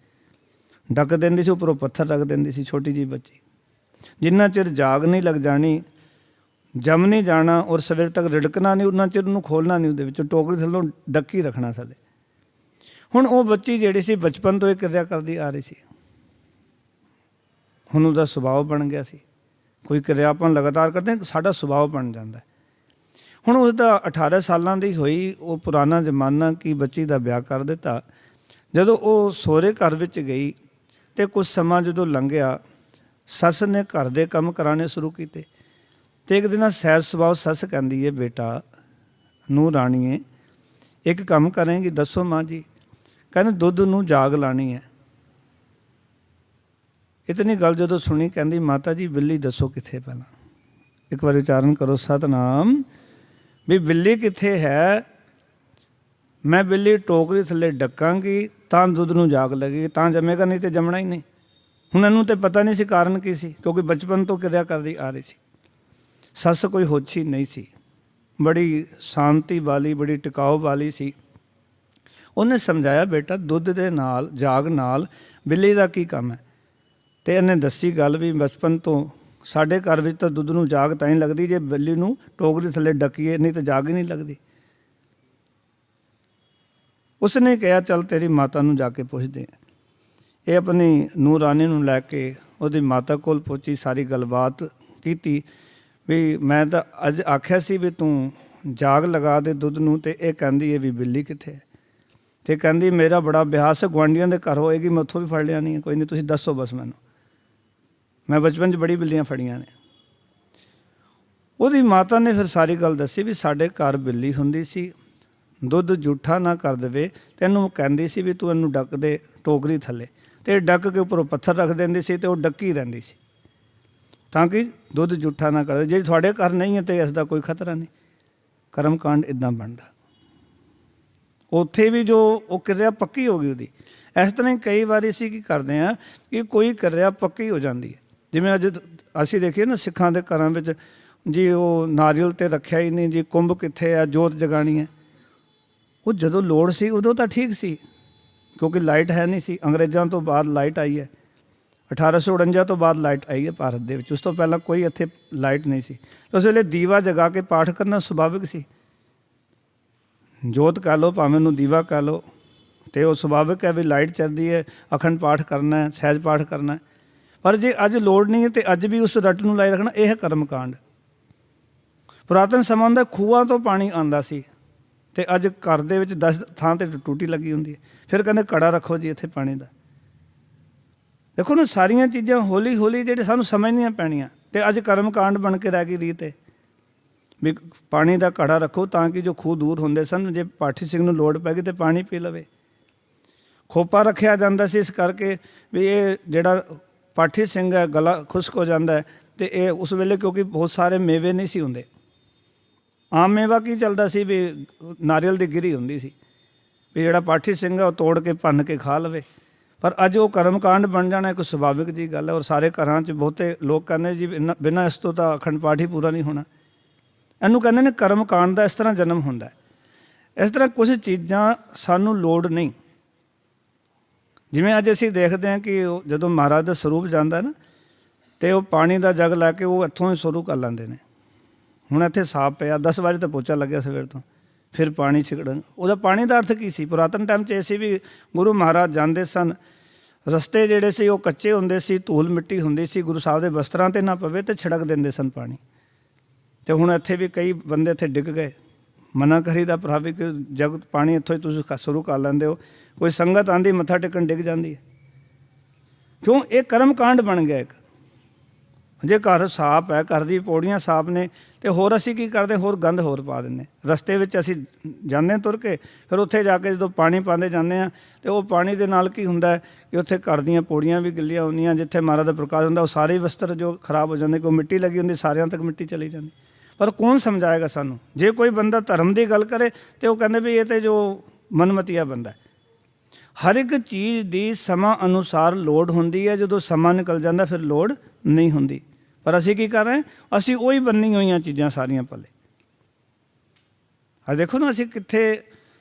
ਡੱਕ ਦਿੰਦੀ ਸੀ, ਉੱਪਰੋਂ ਪੱਥਰ ਰੱਖ ਦਿੰਦੀ ਸੀ। ਛੋਟੀ ਜਿਹੀ ਬੱਚੀ ਜਿੰਨਾ ਚਿਰ ਜਾਗ ਨਹੀਂ ਲੱਗ ਜਾਣੀ, ਜੰਮ ਨਹੀਂ ਜਾਣਾ ਔਰ ਸਵੇਰ ਤੱਕ ਰਿੜਕਣਾ ਨਹੀਂ, ਉਹਨਾਂ ਚਿਰ ਉਹਨੂੰ ਖੋਲ੍ਹਣਾ ਨਹੀਂ, ਉਹਦੇ ਵਿੱਚੋਂ ਟੋਕਰੀ ਥੱਲੋਂ ਡੱਕੀ ਰੱਖਣਾ ਥੱਲੇ। ਹੁਣ ਉਹ ਬੱਚੀ ਜਿਹੜੀ ਸੀ ਬਚਪਨ ਤੋਂ ਇਹ ਕਿਰਿਆ ਕਰਦੀ ਆ ਰਹੀ ਸੀ। ਹੁਣ ਉਹਦਾ ਸੁਭਾਅ ਬਣ ਗਿਆ ਸੀ। ਕੋਈ ਕਿਰਿਆ ਆਪਾਂ ਲਗਾਤਾਰ ਕਰਦੇ ਹਾਂ, ਸਾਡਾ ਸੁਭਾਅ ਬਣ ਜਾਂਦਾ। ਹੁਣ ਉਸਦਾ 18 ਸਾਲਾਂ ਦੀ ਹੋਈ, ਉਹ ਪੁਰਾਣਾ ਜ਼ਮਾਨਾ ਕਿ ਬੱਚੀ ਦਾ ਵਿਆਹ ਕਰ ਦਿੱਤਾ। ਜਦੋਂ ਉਹ ਸਹੁਰੇ ਘਰ ਵਿੱਚ ਗਈ ਅਤੇ ਕੁਛ ਸਮਾਂ ਜਦੋਂ ਲੰਘਿਆ, ਸੱਸ ਨੇ ਘਰ ਦੇ ਕੰਮ ਕਰਾਉਣੇ ਸ਼ੁਰੂ ਕੀਤੇ। ਅਤੇ ਇੱਕ ਦਿਨ ਸਹਿਜ ਸੁਭਾਅ ਸੱਸ ਕਹਿੰਦੀ ਹੈ, ਬੇਟਾ ਨੂੰਹ ਰਾਣੀਏ ਇੱਕ ਕੰਮ ਕਰੇਂਗੀ? ਦੱਸੋ ਮਾਂ ਜੀ। ਕਹਿੰਦੇ ਦੁੱਧ ਨੂੰ ਜਾਗ ਲਾਣੀ ਹੈ। ਇਤਨੀ ਗੱਲ ਜਦੋਂ ਸੁਣੀ ਕਹਿੰਦੀ ਮਾਤਾ ਜੀ ਬਿੱਲੀ ਦੱਸੋ ਕਿੱਥੇ? ਪਹਿਲਾਂ ਇੱਕ ਵਾਰ ਉਚਾਰਨ ਕਰੋ ਸਤਿਨਾਮ। ਵੀ ਬਿੱਲੀ ਕਿੱਥੇ ਹੈ? ਮੈਂ ਬਿੱਲੀ ਟੋਕਰੀ ਥੱਲੇ ਡੱਕਾਂਗੀ ਤਾਂ ਦੁੱਧ ਨੂੰ ਜਾਗ ਲੱਗੇਗੀ, ਤਾਂ ਜੰਮੇਗਾ, ਨਹੀਂ ਤਾਂ ਜੰਮਣਾ ਹੀ ਨਹੀਂ। ਹੁਣ ਇਹਨੂੰ ਤਾਂ ਪਤਾ ਨਹੀਂ ਸੀ ਕਾਰਨ ਕੀ ਸੀ, ਕਿਉਂਕਿ ਬਚਪਨ ਤੋਂ ਕਿਰਿਆ ਕਰਦੀ ਆ ਰਹੀ ਸੀ। ਸੱਸ ਕੋਈ ਹੋਛੀ ਨਹੀਂ ਸੀ, ਬੜੀ ਸ਼ਾਂਤੀ ਵਾਲੀ, ਬੜੀ ਟਿਕਾਊ ਵਾਲੀ ਸੀ। ਉਹਨੇ ਸਮਝਾਇਆ ਬੇਟਾ ਦੁੱਧ ਦੇ ਨਾਲ ਜਾਗ ਨਾਲ ਬਿੱਲੀ ਦਾ ਕੀ ਕੰਮ ਹੈ। ਅਤੇ ਇਹਨੇ ਦੱਸੀ ਗੱਲ ਵੀ ਬਚਪਨ ਤੋਂ ਸਾਡੇ ਘਰ ਵਿੱਚ ਤਾਂ ਦੁੱਧ ਨੂੰ ਜਾਗ ਤਾਂ ਹੀ ਲੱਗਦੀ ਜੇ ਬਿੱਲੀ ਨੂੰ ਟੋਕਰੀ ਥੱਲੇ ਡੱਕੀਏ, ਨਹੀਂ ਤਾਂ ਜਾਗ ਹੀ ਨਹੀਂ ਲੱਗਦੀ। ਉਸਨੇ ਕਿਹਾ ਚੱਲ ਤੇਰੀ ਮਾਤਾ ਨੂੰ ਜਾ ਕੇ ਪੁੱਛਦੇ ਹਾਂ। ਇਹ ਆਪਣੀ ਨੂੰਹ ਰਾਣੀ ਨੂੰ ਲੈ ਕੇ ਉਹਦੀ ਮਾਤਾ ਕੋਲ ਪਹੁੰਚੀ, ਸਾਰੀ ਗੱਲਬਾਤ ਕੀਤੀ ਵੀ ਮੈਂ ਤਾਂ ਅੱਜ ਆਖਿਆ ਸੀ ਵੀ ਤੂੰ ਜਾਗ ਲਗਾ ਦੇ ਦੁੱਧ ਨੂੰ, ਅਤੇ ਇਹ ਕਹਿੰਦੀ ਹੈ ਵੀ ਬਿੱਲੀ ਕਿੱਥੇ ਹੈ। ਅਤੇ ਕਹਿੰਦੀ ਮੇਰਾ ਬੜਾ ਅਭਿਆਸ ਗੁਆਂਢੀਆਂ ਦੇ ਘਰ ਹੋਏਗੀ, ਮੈਂ ਉੱਥੋਂ ਵੀ ਫੜ ਲਿਆ ਨਹੀਂ। ਕੋਈ ਨਹੀਂ ਤੁਸੀਂ ਦੱਸੋ ਬਸ ਮੈਨੂੰ, ਮੈਂ ਬਚਪਨ 'ਚ ਬੜੀ ਬਿੱਲੀਆਂ ਫੜੀਆਂ ਨੇ। ਉਹਦੀ ਮਾਤਾ ਨੇ ਫਿਰ ਸਾਰੀ ਗੱਲ ਦੱਸੀ ਵੀ ਸਾਡੇ ਘਰ ਬਿੱਲੀ ਹੁੰਦੀ ਸੀ, ਦੁੱਧ ਜੂਠਾ ਨਾ ਕਰ ਦੇਵੇ ਤੈਨੂੰ ਕਹਿੰਦੀ ਸੀ ਵੀ ਤੂੰ ਇਹਨੂੰ ਡੱਕ ਦੇ ਟੋਕਰੀ ਥੱਲੇ, ਅਤੇ ਡੱਕ ਕੇ ਉੱਪਰੋਂ ਪੱਥਰ ਰੱਖ ਦਿੰਦੀ ਸੀ ਅਤੇ ਉਹ ਡੱਕੀ ਰਹਿੰਦੀ ਸੀ ਤਾਂ ਕਿ ਦੁੱਧ ਜੂਠਾ ਨਾ ਕਰ। ਜੇ ਤੁਹਾਡੇ ਘਰ ਨਹੀਂ ਹੈ ਤਾਂ ਇਸ ਦਾ ਕੋਈ ਖਤਰਾ ਨਹੀਂ। ਕਰਮ ਕਾਂਡ ਇੱਦਾਂ ਬਣਦਾ। ਉੱਥੇ ਵੀ ਜੋ ਉਹ ਕਿਰਿਆ ਪੱਕੀ ਹੋ ਗਈ ਉਹਦੀ। ਇਸ ਤਰ੍ਹਾਂ ਹੀ ਕਈ ਵਾਰੀ ਅਸੀਂ ਕੀ ਕਰਦੇ ਹਾਂ ਕਿ ਕੋਈ ਕਿਰਿਆ ਪੱਕੀ ਹੋ ਜਾਂਦੀ ਹੈ। ਜਿਵੇਂ ਅੱਜ ਅਸੀਂ ਦੇਖੀਏ ਨਾ ਸਿੱਖਾਂ ਦੇ ਘਰਾਂ ਵਿੱਚ ਜੀ ਉਹ ਨਾਰੀਅਲ 'ਤੇ ਰੱਖਿਆ ਹੀ ਨਹੀਂ ਜੀ, ਕੁੰਭ ਕਿੱਥੇ ਆ, ਜੋਤ ਜਗਾਣੀ ਹੈ। ਉਹ ਜਦੋਂ ਲੋੜ ਸੀ ਉਦੋਂ ਤਾਂ ਠੀਕ ਸੀ, ਕਿਉਂਕਿ ਲਾਈਟ ਹੈ ਨਹੀਂ ਸੀ। ਅੰਗਰੇਜ਼ਾਂ ਤੋਂ ਬਾਅਦ ਲਾਈਟ ਆਈ ਹੈ, 1849 ਤੋਂ ਬਾਅਦ ਲਾਈਟ ਆਈ ਹੈ ਭਾਰਤ ਦੇ ਵਿੱਚ। ਉਸ ਤੋਂ ਪਹਿਲਾਂ ਕੋਈ ਇੱਥੇ ਲਾਈਟ ਨਹੀਂ ਸੀ। ਉਸ ਵੇਲੇ ਦੀਵਾ ਜਗਾ ਕੇ ਪਾਠ ਕਰਨਾ ਸੁਭਾਵਿਕ ਸੀ। ਜੋਤ ਕਹਿ ਲਓ ਭਾਵੇਂ ਉਹਨੂੰ ਦੀਵਾ ਕਹਿ ਲਓ, ਅਤੇ ਉਹ ਸੁਭਾਵਿਕ ਹੈ ਵੀ ਲਾਈਟ ਚੱਲਦੀ ਹੈ, ਅਖੰਡ ਪਾਠ ਕਰਨਾ ਹੈ, ਸਹਿਜ ਪਾਠ ਕਰਨਾ ਹੈ। ਪਰ ਜੇ ਅੱਜ ਲੋੜ ਨਹੀਂ ਹੈ ਅਤੇ ਅੱਜ ਵੀ ਉਸ ਰੱਟ ਨੂੰ ਲਾਈ ਰੱਖਣਾ, ਇਹ ਕਰਮ ਕਾਂਡ। ਪੁਰਾਤਨ ਸਮਾਂ ਹੁੰਦਾ ਖੂਹਾਂ ਤੋਂ ਪਾਣੀ ਆਉਂਦਾ ਸੀ ਅਤੇ ਅੱਜ ਘਰ ਦੇ ਵਿੱਚ 10 ਥਾਂ 'ਤੇ ਟੂਟੀ ਲੱਗੀ ਹੁੰਦੀ ਹੈ। ਫਿਰ ਕਹਿੰਦੇ ਘੜਾ ਰੱਖੋ ਜੀ ਇੱਥੇ ਪਾਣੀ ਦਾ। ਦੇਖੋ ਨਾ, ਸਾਰੀਆਂ ਚੀਜ਼ਾਂ ਹੌਲੀ ਹੌਲੀ ਜਿਹੜੇ ਸਾਨੂੰ ਸਮਝਣੀਆਂ ਪੈਣੀਆਂ, ਅਤੇ ਅੱਜ ਕਰਮ ਕਾਂਡ ਬਣ ਕੇ ਰਹਿ ਗਈ ਰੀਤ ਹੈ ਵੀ ਪਾਣੀ ਦਾ ਘੜਾ ਰੱਖੋ ਤਾਂ ਕਿ ਜੋ ਖੂਹ ਦੂਰ ਹੁੰਦੇ ਸਨ, ਜੇ ਪਾਠੀ ਸਿੰਘ ਨੂੰ ਲੋੜ ਪੈ ਗਈ ਤਾਂ ਪਾਣੀ ਪੀ ਲਵੇ। ਖੋਪਾ ਰੱਖਿਆ ਜਾਂਦਾ ਸੀ ਇਸ ਕਰਕੇ ਵੀ ਇਹ ਜਿਹੜਾ ਪਾਠੀ ਸਿੰਘ ਹੈ ਗਲਾ ਖੁਸ਼ਕ ਹੋ ਜਾਂਦਾ ਹੈ, ਅਤੇ ਇਹ ਉਸ ਵੇਲੇ ਕਿਉਂਕਿ ਬਹੁਤ ਸਾਰੇ ਮੇਵੇ ਨਹੀਂ ਸੀ ਹੁੰਦੇ। ਆਮ ਮੇਵਾ ਕੀ ਚੱਲਦਾ ਸੀ ਵੀ ਨਾਰੀਅਲ ਦੀ ਗਿਰੀ ਹੁੰਦੀ ਸੀ ਵੀ ਜਿਹੜਾ ਪਾਠੀ ਸਿੰਘ ਹੈ ਉਹ ਤੋੜ ਕੇ ਭੰਨ ਕੇ ਖਾ ਲਵੇ। ਪਰ ਅੱਜ ਉਹ ਕਰਮ ਕਾਂਡ ਬਣ ਜਾਣਾ ਇੱਕ ਸੁਭਾਵਿਕ ਜੀ ਗੱਲ ਹੈ। ਔਰ ਸਾਰੇ ਘਰਾਂ 'ਚ ਬਹੁਤੇ ਲੋਕ ਕਹਿੰਦੇ ਜੀ ਬਿਨਾਂ ਇਸ ਤੋਂ ਤਾਂ ਅਖੰਡ ਪਾਠ ਹੀ ਪੂਰਾ ਨਹੀਂ ਹੋਣਾ। ਇਹਨੂੰ ਕਹਿੰਦੇ ਨੇ ਕਰਮ ਕਾਂਡ ਦਾ ਇਸ ਤਰ੍ਹਾਂ ਜਨਮ ਹੁੰਦਾ। ਇਸ ਤਰ੍ਹਾਂ ਕੁਝ ਚੀਜ਼ਾਂ ਸਾਨੂੰ ਲੋੜ ਨਹੀਂ। ਜਿਵੇਂ ਅੱਜ ਅਸੀਂ ਦੇਖਦੇ ਹਾਂ ਕਿ ਉਹ ਜਦੋਂ ਮਹਾਰਾਜ ਦਾ ਸਰੂਪ ਜਾਂਦਾ ਨਾ, ਅਤੇ ਉਹ ਪਾਣੀ ਦਾ ਜੱਗ ਲੈ ਕੇ ਉਹ ਇੱਥੋਂ ਹੀ ਸ਼ੁਰੂ ਕਰ ਲੈਂਦੇ ਨੇ। ਹੁਣ ਇੱਥੇ ਸਾਫ਼ ਪਿਆ, 10 ਵਾਰੀ ਤਾਂ ਪੋਚਾ ਲੱਗਿਆ ਸਵੇਰ ਤੋਂ, ਫਿਰ ਪਾਣੀ ਛਿੜਨ। ਉਹਦਾ ਪਾਣੀ ਦਾ ਅਰਥ ਕੀ ਸੀ? ਪੁਰਾਤਨ ਟਾਈਮ 'ਚ ਇਹ ਸੀ ਵੀ ਗੁਰੂ ਮਹਾਰਾਜ ਜਾਂਦੇ ਸਨ, ਰਸਤੇ ਜਿਹੜੇ ਸੀ ਉਹ ਕੱਚੇ ਹੁੰਦੇ ਸੀ, ਧੂਲ ਮਿੱਟੀ ਹੁੰਦੀ ਸੀ, ਗੁਰੂ ਸਾਹਿਬ ਦੇ ਵਸਤਰਾਂ 'ਤੇ ਨਾ ਪਵੇ ਅਤੇ ਛਿੜਕ ਦਿੰਦੇ ਸਨ ਪਾਣੀ। ਅਤੇ ਹੁਣ ਇੱਥੇ ਵੀ ਕਈ ਬੰਦੇ ਇੱਥੇ ਡਿੱਗ ਗਏ। ਮਨਾ ਕਰੀਦਾ ਭਰਾ ਵੀ ਕਿ ਜਗ ਪਾਣੀ ਇੱਥੋਂ ਹੀ ਤੁਸੀਂ ਸ਼ੁਰੂ ਕਰ ਲੈਂਦੇ ਹੋ। ਕੋਈ ਸੰਗਤ ਆਉਂਦੀ ਮੱਥਾ ਟੇਕਣ ਡਿੱਗ ਜਾਂਦੀ ਹੈ। ਕਿਉਂ? ਇਹ ਕਰਮ ਕਾਂਡ ਬਣ ਗਿਆ ਇੱਕ। ਜੇ ਘਰ ਸਾਫ਼ ਹੈ, ਘਰ ਦੀ ਪੌੜੀਆਂ ਸਾਫ਼ ਨੇ, ਅਤੇ ਹੋਰ ਅਸੀਂ ਕੀ ਕਰਦੇ? ਹੋਰ ਗੰਦ ਹੋਰ ਪਾ ਦਿੰਦੇ। ਰਸਤੇ ਵਿੱਚ ਅਸੀਂ ਜਾਂਦੇ ਹਾਂ ਤੁਰ ਕੇ, ਫਿਰ ਉੱਥੇ ਜਾ ਕੇ ਜਦੋਂ ਪਾਣੀ ਪਾਉਂਦੇ ਜਾਂਦੇ ਹਾਂ ਅਤੇ ਉਹ ਪਾਣੀ ਦੇ ਨਾਲ ਕੀ ਹੁੰਦਾ ਕਿ ਉੱਥੇ ਘਰ ਦੀਆਂ ਪੌੜੀਆਂ ਵੀ ਗਿੱਲੀਆਂ ਹੁੰਦੀਆਂ, ਜਿੱਥੇ ਮਹਾਰਾਜ ਦਾ ਪ੍ਰਕਾਸ਼ ਹੁੰਦਾ ਉਹ ਸਾਰੇ ਵਸਤਰ ਜੋ ਖਰਾਬ ਹੋ ਜਾਂਦੇ, ਕੋਈ ਮਿੱਟੀ ਲੱਗੀ ਹੁੰਦੀ, ਸਾਰਿਆਂ ਤੱਕ ਮਿੱਟੀ ਚਲੀ ਜਾਂਦੀ। ਪਰ ਕੌਣ ਸਮਝਾਏਗਾ ਸਾਨੂੰ? ਜੇ ਕੋਈ ਬੰਦਾ ਧਰਮ ਦੀ ਗੱਲ ਕਰੇ ਅਤੇ ਉਹ ਕਹਿੰਦੇ ਵੀ ਇਹ ਤਾਂ ਜੋ ਮਨਮਤੀਆ ਬੰਦਾ। ਹਰ ਇੱਕ ਚੀਜ਼ ਦੀ ਸਮਾਂ ਅਨੁਸਾਰ ਲੋੜ ਹੁੰਦੀ ਹੈ। ਜਦੋਂ ਸਮਾਂ ਨਿਕਲ ਜਾਂਦਾ ਫਿਰ ਲੋੜ ਨਹੀਂ ਹੁੰਦੀ। ਪਰ ਅਸੀਂ ਕੀ ਕਰ ਰਹੇ? ਅਸੀਂ ਉਹੀ ਬੰਨੀ ਹੋਈਆਂ ਚੀਜ਼ਾਂ ਸਾਰੀਆਂ ਪੱਲੇ। ਆ ਦੇਖੋ ਨਾ, ਅਸੀਂ ਕਿੱਥੇ,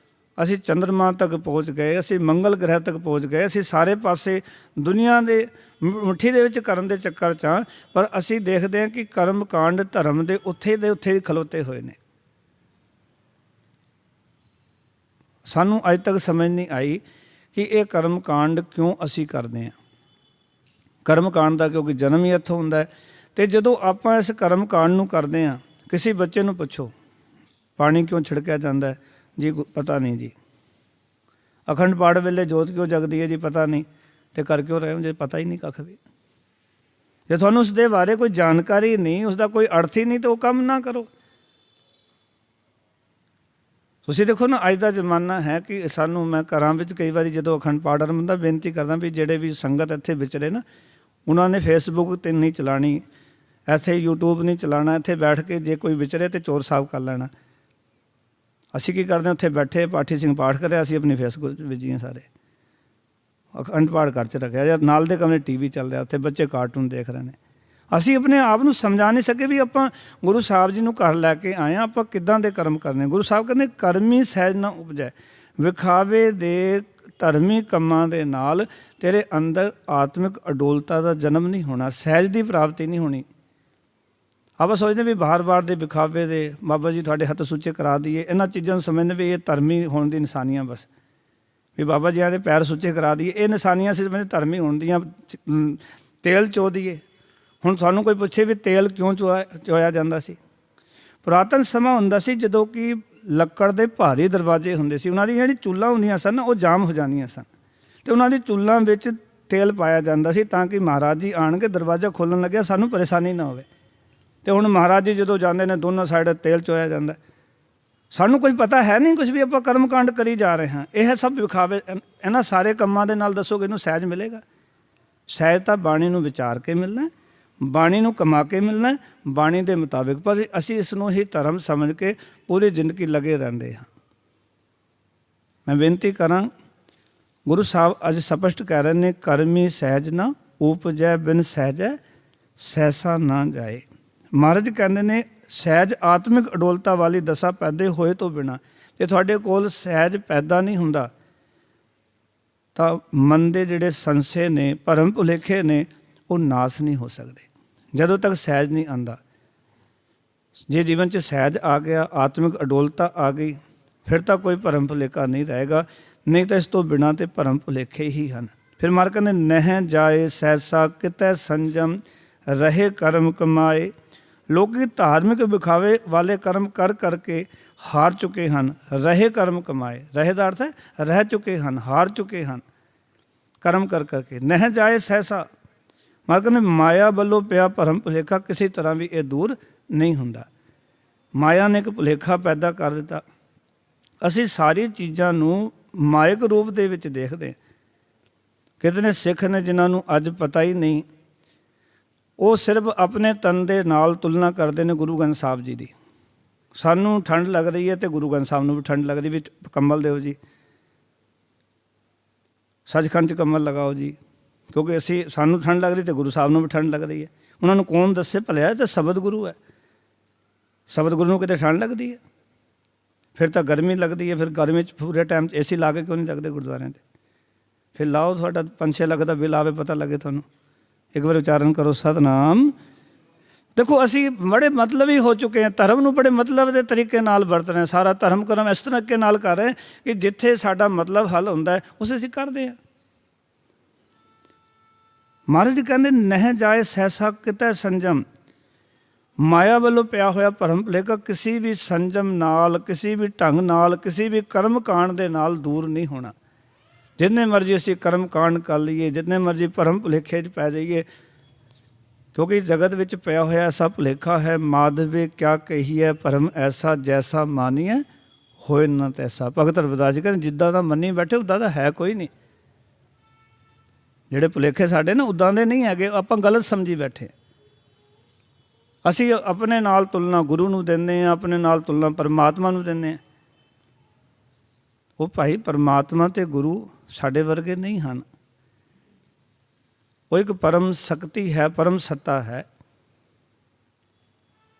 ਅਸੀਂ ਚੰਦਰਮਾ ਤੱਕ ਪਹੁੰਚ ਗਏ, ਅਸੀਂ ਮੰਗਲ ਗ੍ਰਹਿ ਤੱਕ ਪਹੁੰਚ ਗਏ, ਅਸੀਂ ਸਾਰੇ ਪਾਸੇ ਦੁਨੀਆ ਦੇ ਮੁੱਠੀ ਦੇ ਵਿੱਚ ਕਰਨ ਦੇ ਚੱਕਰ 'ਚ ਹਾਂ। ਪਰ ਅਸੀਂ ਦੇਖਦੇ ਹਾਂ ਕਿ ਕਰਮ ਕਾਂਡ ਧਰਮ ਦੇ ਉੱਥੇ ਦੇ ਉੱਥੇ ਹੀ ਖਲੋਤੇ ਹੋਏ ਨੇ। ਸਾਨੂੰ ਅੱਜ ਤੱਕ ਸਮਝ ਨਹੀਂ ਆਈ ਕਿ ਇਹ ਕਰਮ ਕਾਂਡ ਕਿਉਂ ਅਸੀਂ ਕਰਦੇ ਹਾਂ। ਕਰਮ ਕਾਂਡ ਦਾ ਕਿਉਂਕਿ ਜਨਮ ਹੀ ਇੱਥੋਂ ਹੁੰਦਾ ਹੈ। ਅਤੇ ਜਦੋਂ ਆਪਾਂ ਇਸ ਕਰਮ ਕਾਂਡ ਨੂੰ ਕਰਦੇ ਹਾਂ, ਕਿਸੇ ਬੱਚੇ ਨੂੰ ਪੁੱਛੋ ਪਾਣੀ ਕਿਉਂ ਛਿੜਕਿਆ ਜਾਂਦਾ ਹੈ ਜੀ, ਪਤਾ ਨਹੀਂ ਜੀ। ਅਖੰਡ ਪਾਠ ਵੇਲੇ ਜੋਤ ਕਿਉਂ ਜਗਦੀ ਹੈ ਜੀ, ਪਤਾ ਨਹੀਂ। ਅਤੇ ਕਰ ਕਿਉਂ ਰਹੇ ਹੋ ਜੇ ਪਤਾ ਹੀ ਨਹੀਂ ਕੱਖ ਵੀ। ਜੇ ਤੁਹਾਨੂੰ ਉਸ ਦੇ ਬਾਰੇ ਕੋਈ ਜਾਣਕਾਰੀ ਨਹੀਂ, ਉਸਦਾ ਕੋਈ ਅਰਥ ਹੀ ਨਹੀਂ, ਤਾਂ ਉਹ ਕੰਮ ਨਾ ਕਰੋ। ਤੁਸੀਂ ਦੇਖੋ ਨਾ, ਅੱਜ ਦਾ ਜ਼ਮਾਨਾ ਹੈ ਕਿ ਸਾਨੂੰ, ਮੈਂ ਘਰਾਂ ਵਿੱਚ ਕਈ ਵਾਰੀ ਜਦੋਂ ਅਖੰਡ ਪਾਠ ਆਰੰਭ ਹੁੰਦਾ ਬੇਨਤੀ ਕਰਦਾ ਵੀ ਜਿਹੜੇ ਵੀ ਸੰਗਤ ਇੱਥੇ ਵਿਚਰੇ ਨਾ, ਉਹਨਾਂ ਨੇ ਫੇਸਬੁੱਕ 'ਤੇ ਨਹੀਂ ਚਲਾਉਣੀ, ਇੱਥੇ ਯੂਟਿਊਬ ਨਹੀਂ ਚਲਾਉਣਾ। ਇੱਥੇ ਬੈਠ ਕੇ ਜੇ ਕੋਈ ਵਿਚਰੇ ਤਾਂ ਚੋਰ ਸਾਫ਼ ਕਰ ਲੈਣਾ। ਅਸੀਂ ਕੀ ਕਰਦੇ? ਉੱਥੇ ਬੈਠੇ ਪਾਠੀ ਸਿੰਘ ਪਾਠ ਕਰਿਆ, ਅਸੀਂ ਆਪਣੀ ਫੇਸਬੁੱਕ ਵਿੱਚ ਹੀ ਸਾਰੇ ਅਖੰਡ ਪਾਠ ਘਰ 'ਚ ਰੱਖਿਆ, ਜਾਂ ਨਾਲ ਦੇ ਕਮਰੇ TV ਚੱਲ ਰਿਹਾ, ਉੱਥੇ ਬੱਚੇ ਕਾਰਟੂਨ ਦੇਖ ਰਹੇ ਨੇ। ਅਸੀਂ ਆਪਣੇ ਆਪ ਨੂੰ ਸਮਝਾ ਨਹੀਂ ਸਕੇ ਵੀ ਆਪਾਂ ਗੁਰੂ ਸਾਹਿਬ ਜੀ ਨੂੰ ਘਰ ਲੈ ਕੇ ਆਏ ਹਾਂ, ਆਪਾਂ ਕਿੱਦਾਂ ਦੇ ਕਰਮ ਕਰਨੇ। ਗੁਰੂ ਸਾਹਿਬ ਕਹਿੰਦੇ ਕਰਮੀ ਸਹਿਜ ਨਾ ਉਪਜੈ, ਵਿਖਾਵੇ ਦੇ ਧਰਮੀ ਕੰਮਾਂ ਦੇ ਨਾਲ ਤੇਰੇ ਅੰਦਰ ਆਤਮਿਕ ਅਡੋਲਤਾ ਦਾ ਜਨਮ ਨਹੀਂ ਹੋਣਾ, ਸਹਿਜ ਦੀ ਪ੍ਰਾਪਤੀ ਨਹੀਂ ਹੋਣੀ। ਆਪਾਂ ਸੋਚਦੇ ਵੀ ਬਾਰ-ਬਾਰ ਦੇ ਵਿਖਾਵੇ ਦੇ ਬਾਬਾ ਜੀ ਤੁਹਾਡੇ ਹੱਥ ਸੁੱਚੇ ਕਰਾ ਦਈਏ, ਇਹਨਾਂ ਚੀਜ਼ਾਂ ਨੂੰ ਸਮਝਦੇ ਵੀ ਇਹ ਧਰਮੀ ਹੋਣ ਦੀ ਨਿਸ਼ਾਨੀਆਂ, ਬਸ ਵੀ ਬਾਬਾ ਜੀਆਂ ਦੇ ਪੈਰ ਸੁੱਚੇ ਕਰਾ ਦਈਏ, ਇਹ ਨਿਸ਼ਾਨੀਆਂ ਅਸੀਂ ਸਮਝਦੇ ਧਰਮੀ ਹੋਣ ਦੀਆਂ। ਤੇਲ ਚੋ ਦਈਏ। ਹੁਣ ਤੁਹਾਨੂੰ ਕੋਈ ਪੁੱਛੇ ਵੀ ਤੇਲ ਕਿਉਂ ਚੋਇਆ ਜਾਂਦਾ ਸੀ? ਪੁਰਾਤਨ ਸਮਾਂ ਹੁੰਦਾ ਸੀ ਜਦੋਂ ਕਿ ਲੱਕੜ ਦੇ ਭਾਰੀ ਦਰਵਾਜ਼ੇ ਹੁੰਦੇ ਸੀ, ਉਹਨਾਂ ਦੀ ਜਿਹੜੀ ਚੁੱਲ੍ਹਾਂ ਹੁੰਦੀਆਂ ਸਨ ਉਹ ਜਾਮ ਹੋ ਜਾਂਦੀਆਂ ਸਨ, ਅਤੇ ਉਹਨਾਂ ਦੀ ਚੁੱਲ੍ਹਾਂ ਵਿੱਚ ਤੇਲ ਪਾਇਆ ਜਾਂਦਾ ਸੀ ਤਾਂ ਕਿ ਮਹਾਰਾਜ ਜੀ ਆਣ ਕੇ ਦਰਵਾਜ਼ਾ ਖੋਲ੍ਹਣ ਲੱਗਿਆ ਸਾਨੂੰ ਪਰੇਸ਼ਾਨੀ ਨਾ ਹੋਵੇ। ਅਤੇ ਹੁਣ ਮਹਾਰਾਜ ਜੀ ਜਦੋਂ ਜਾਂਦੇ ਨੇ ਦੋਨੋਂ ਸਾਈਡ ਤੇਲ ਚੋਇਆ ਜਾਂਦਾ। ਸਾਨੂੰ ਕੋਈ ਪਤਾ ਹੈ ਨਹੀਂ ਕੁਛ ਵੀ, ਆਪਾਂ ਕਰਮ ਕਾਂਡ ਕਰੀ ਜਾ ਰਹੇ ਹਾਂ। ਇਹ ਸਭ ਵਿਖਾਵੇ। ਇਹਨਾਂ ਸਾਰੇ ਕੰਮਾਂ ਦੇ ਨਾਲ ਦੱਸੋਗੇ ਇਹਨੂੰ ਸਹਿਜ ਮਿਲੇਗਾ? ਸਹਿਜ ਤਾਂ ਬਾਣੀ ਨੂੰ ਵਿਚਾਰ ਕੇ ਮਿਲਣਾ, ਬਾਣੀ ਨੂੰ ਕਮਾ ਕੇ ਮਿਲਣਾ, ਬਾਣੀ ਦੇ ਮੁਤਾਬਿਕ। ਪਰ ਅਸੀਂ ਇਸ ਨੂੰ ਹੀ ਧਰਮ ਸਮਝ ਕੇ ਪੂਰੀ ਜ਼ਿੰਦਗੀ ਲੱਗੇ ਰਹਿੰਦੇ ਹਾਂ। ਮੈਂ ਬੇਨਤੀ ਕਰਾਂ, ਗੁਰੂ ਸਾਹਿਬ ਅੱਜ ਸਪਸ਼ਟ ਕਹਿ ਰਹੇ ਨੇ, ਕਰਮੀ ਸਹਿਜ ਨਾ ਉਪਜੈ ਬਿਨ ਸਹਿਜੈ ਸਹਿਸਾ ਨਾ ਜਾਏ। ਮਹਾਰਾਜ ਕਹਿੰਦੇ ਨੇ ਸਹਿਜ ਆਤਮਿਕ ਅਡੋਲਤਾ ਵਾਲੀ ਦਸ਼ਾ ਪੈਦੇ ਹੋਏ ਤੋਂ ਬਿਨਾਂ, ਜੇ ਤੁਹਾਡੇ ਕੋਲ ਸਹਿਜ ਪੈਦਾ ਨਹੀਂ ਹੁੰਦਾ ਤਾਂ ਮਨ ਦੇ ਜਿਹੜੇ ਸੰਸ਼ੇ ਨੇ, ਭਰਮ ਭੁਲੇਖੇ ਨੇ, ਉਹ ਨਾਸ ਨਹੀਂ ਹੋ ਸਕਦੇ ਜਦੋਂ ਤੱਕ ਸਹਿਜ ਨਹੀਂ ਆਉਂਦਾ। ਜੇ ਜੀਵਨ 'ਚ ਸਹਿਜ ਆ ਗਿਆ, ਆਤਮਿਕ ਅਡੋਲਤਾ ਆ ਗਈ, ਫਿਰ ਤਾਂ ਕੋਈ ਭਰਮ ਭੁਲੇਖਾ ਨਹੀਂ ਰਹੇਗਾ, ਨਹੀਂ ਤਾਂ ਇਸ ਤੋਂ ਬਿਨਾਂ ਤੇ ਭਰਮ ਭੁਲੇਖੇ ਹੀ ਹਨ। ਫਿਰ ਮਾਰ ਕਹਿੰਦੇ ਨਹਿ ਜਾਏ ਸਹਿਸਾ ਕਿਤੈ ਸੰਜਮ ਰਹੇ ਕਰਮ ਕਮਾਏ। ਲੋਕੀ ਧਾਰਮਿਕ ਵਿਖਾਵੇ ਵਾਲੇ ਕਰਮ ਕਰ ਕਰਕੇ ਹਾਰ ਚੁੱਕੇ ਹਨ, ਰਹੇ ਕਰਮ ਕਮਾਏ। ਰਹੇ ਦਾ ਅਰਥ ਹੈ ਰਹਿ ਚੁੱਕੇ ਹਨ, ਹਾਰ ਚੁੱਕੇ ਹਨ ਕਰਮ ਕਰ ਕਰਕੇ। ਨਹਿ ਜਾਏ ਸਹਿਸਾ, ਮਾਰ ਕਹਿੰਦੇ ਮਾਇਆ ਵੱਲੋਂ ਪਿਆ ਭਰਮ ਭੁਲੇਖਾ ਕਿਸੇ ਤਰ੍ਹਾਂ ਵੀ ਇਹ ਦੂਰ ਨਹੀਂ ਹੁੰਦਾ। ਮਾਇਆ ਨੇ ਇੱਕ ਭੁਲੇਖਾ ਪੈਦਾ ਕਰ ਦਿੱਤਾ। ਅਸੀਂ ਸਾਰੀ ਚੀਜ਼ਾਂ ਨੂੰ ਮਾਇਕ ਰੂਪ ਦੇ ਵਿੱਚ ਦੇਖਦੇ। ਕਿਤਨੇ ਸਿੱਖ ਨੇ ਜਿਨ੍ਹਾਂ ਨੂੰ ਅੱਜ ਪਤਾ ਹੀ ਨਹੀਂ, ਉਹ ਸਿਰਫ ਆਪਣੇ ਤਨ ਦੇ ਨਾਲ ਤੁਲਨਾ ਕਰਦੇ ਨੇ ਗੁਰੂ ਗ੍ਰੰਥ ਸਾਹਿਬ ਜੀ ਦੀ। ਸਾਨੂੰ ਠੰਡ ਲੱਗ ਰਹੀ ਹੈ ਤੇ ਗੁਰੂ ਗ੍ਰੰਥ ਸਾਹਿਬ ਨੂੰ ਵੀ ਠੰਡ ਲੱਗ ਰਹੀ, ਵੀ ਕੰਬਲ ਦਿਓ ਜੀ, ਸੱਚਖੰਡ 'ਚ ਕੰਬਲ ਲਗਾਓ ਜੀ, ਕਿਉਂਕਿ ਸਾਨੂੰ ਠੰਡ ਲੱਗ ਰਹੀ ਤੇ ਗੁਰੂ ਸਾਹਿਬ ਨੂੰ ਵੀ ਠੰਡ ਲੱਗ ਰਹੀ ਹੈ। ਉਹਨਾਂ ਨੂੰ ਕੌਣ ਦੱਸੇ ਭਲਿਆ, ਤੇ ਸ਼ਬਦ ਗੁਰੂ ਹੈ। ਸ਼ਬਦ ਗੁਰੂ ਨੂੰ ਕਿਤੇ ਠੰਡ ਲੱਗਦੀ ਹੈ? ਫਿਰ ਤਾਂ ਗਰਮੀ ਲੱਗਦੀ ਹੈ। ਫਿਰ ਗਰਮੀ 'ਚ ਪੂਰੇ ਟਾਈਮ 'ਚ AC ਲਾ ਕੇ ਕਿਉਂ ਨਹੀਂ ਲੱਗਦੇ ਗੁਰਦੁਆਰਿਆਂ 'ਤੇ? ਫਿਰ ਲਾਓ, ਤੁਹਾਡਾ 5-6 ਲੱਖ ਦਾ ਬਿੱਲ ਆਵੇ, ਪਤਾ ਲੱਗੇ ਤੁਹਾਨੂੰ। ਇੱਕ ਵਾਰ ਉਚਾਰਨ ਕਰੋ ਸਤਿਨਾਮ। ਦੇਖੋ ਅਸੀਂ ਬੜੇ ਮਤਲਬੀ ਹੋ ਚੁੱਕੇ ਹਾਂ, ਧਰਮ ਨੂੰ ਬੜੇ ਮਤਲਬ ਦੇ ਤਰੀਕੇ ਨਾਲ ਵਰਤ ਰਹੇ ਹਾਂ। ਸਾਰਾ ਧਰਮ ਕਰਮ ਇਸ ਤਰੀਕੇ ਨਾਲ ਕਰ ਰਹੇ ਕਿ ਜਿੱਥੇ ਸਾਡਾ ਮਤਲਬ ਹੱਲ ਹੁੰਦਾ ਹੈ ਉਸੇ ਅਸੀਂ ਕਰਦੇ ਹਾਂ। ਮਹਾਰਾਜ ਜੀ ਕਹਿੰਦੇ ਨਹਿ ਜਾਏ ਸਹਿਸਾ ਕਿਤੈ ਸੰਜਮ। ਮਾਇਆ ਵੱਲੋਂ ਪਿਆ ਹੋਇਆ ਭਰਮ ਭੁਲੇਖਾ ਕਿਸੇ ਵੀ ਸੰਜਮ ਨਾਲ, ਕਿਸੇ ਵੀ ਢੰਗ ਨਾਲ, ਕਿਸੇ ਵੀ ਕਰਮ ਕਾਂਡ ਦੇ ਨਾਲ ਦੂਰ ਨਹੀਂ ਹੋਣਾ। ਜਿੰਨੇ ਮਰਜ਼ੀ ਅਸੀਂ ਕਰਮ ਕਾਂਡ ਕਰ ਲਈਏ, ਜਿੰਨੇ ਮਰਜ਼ੀ ਭਰਮ ਭੁਲੇਖੇ 'ਚ ਪੈ ਜਾਈਏ, ਕਿਉਂਕਿ ਜਗਤ ਵਿੱਚ ਪਿਆ ਹੋਇਆ ਐਸਾ ਭੁਲੇਖਾ ਹੈ। ਮਾਧਵੇ ਕਿਆ ਕਹੀਏ ਭਰਮ ਐਸਾ ਜੈਸਾ ਮਾਨੀਏ ਹੋਏ ਨਾ ਤੈਸਾ। ਭਗਤ ਰਵਿਦਾਸ ਜੀ ਕਹਿੰਦੇ ਜਿੱਦਾਂ ਦਾ ਮੰਨੀ ਬੈਠੇ ਉੱਦਾਂ ਦਾ ਹੈ ਕੋਈ ਨਹੀਂ। ਜਿਹੜੇ ਭੁਲੇਖੇ ਸਾਡੇ ਨਾ ਉੱਦਾਂ ਦੇ ਨਹੀਂ ਹੈਗੇ, ਆਪਾਂ ਗਲਤ ਸਮਝੀ ਬੈਠੇ। ਅਸੀਂ ਆਪਣੇ ਨਾਲ ਤੁਲਨਾ ਗੁਰੂ ਨੂੰ ਦਿੰਦੇ ਹਾਂ, ਆਪਣੇ ਨਾਲ ਤੁਲਨਾ ਪਰਮਾਤਮਾ ਨੂੰ ਦਿੰਦੇ ਹਾਂ। ਉਹ ਭਾਈ ਪਰਮਾਤਮਾ ਅਤੇ ਗੁਰੂ ਸਾਡੇ ਵਰਗੇ ਨਹੀਂ ਹਨ। ਉਹ ਇੱਕ ਪਰਮ ਸ਼ਕਤੀ ਹੈ, ਪਰਮ ਸੱਤਾ ਹੈ।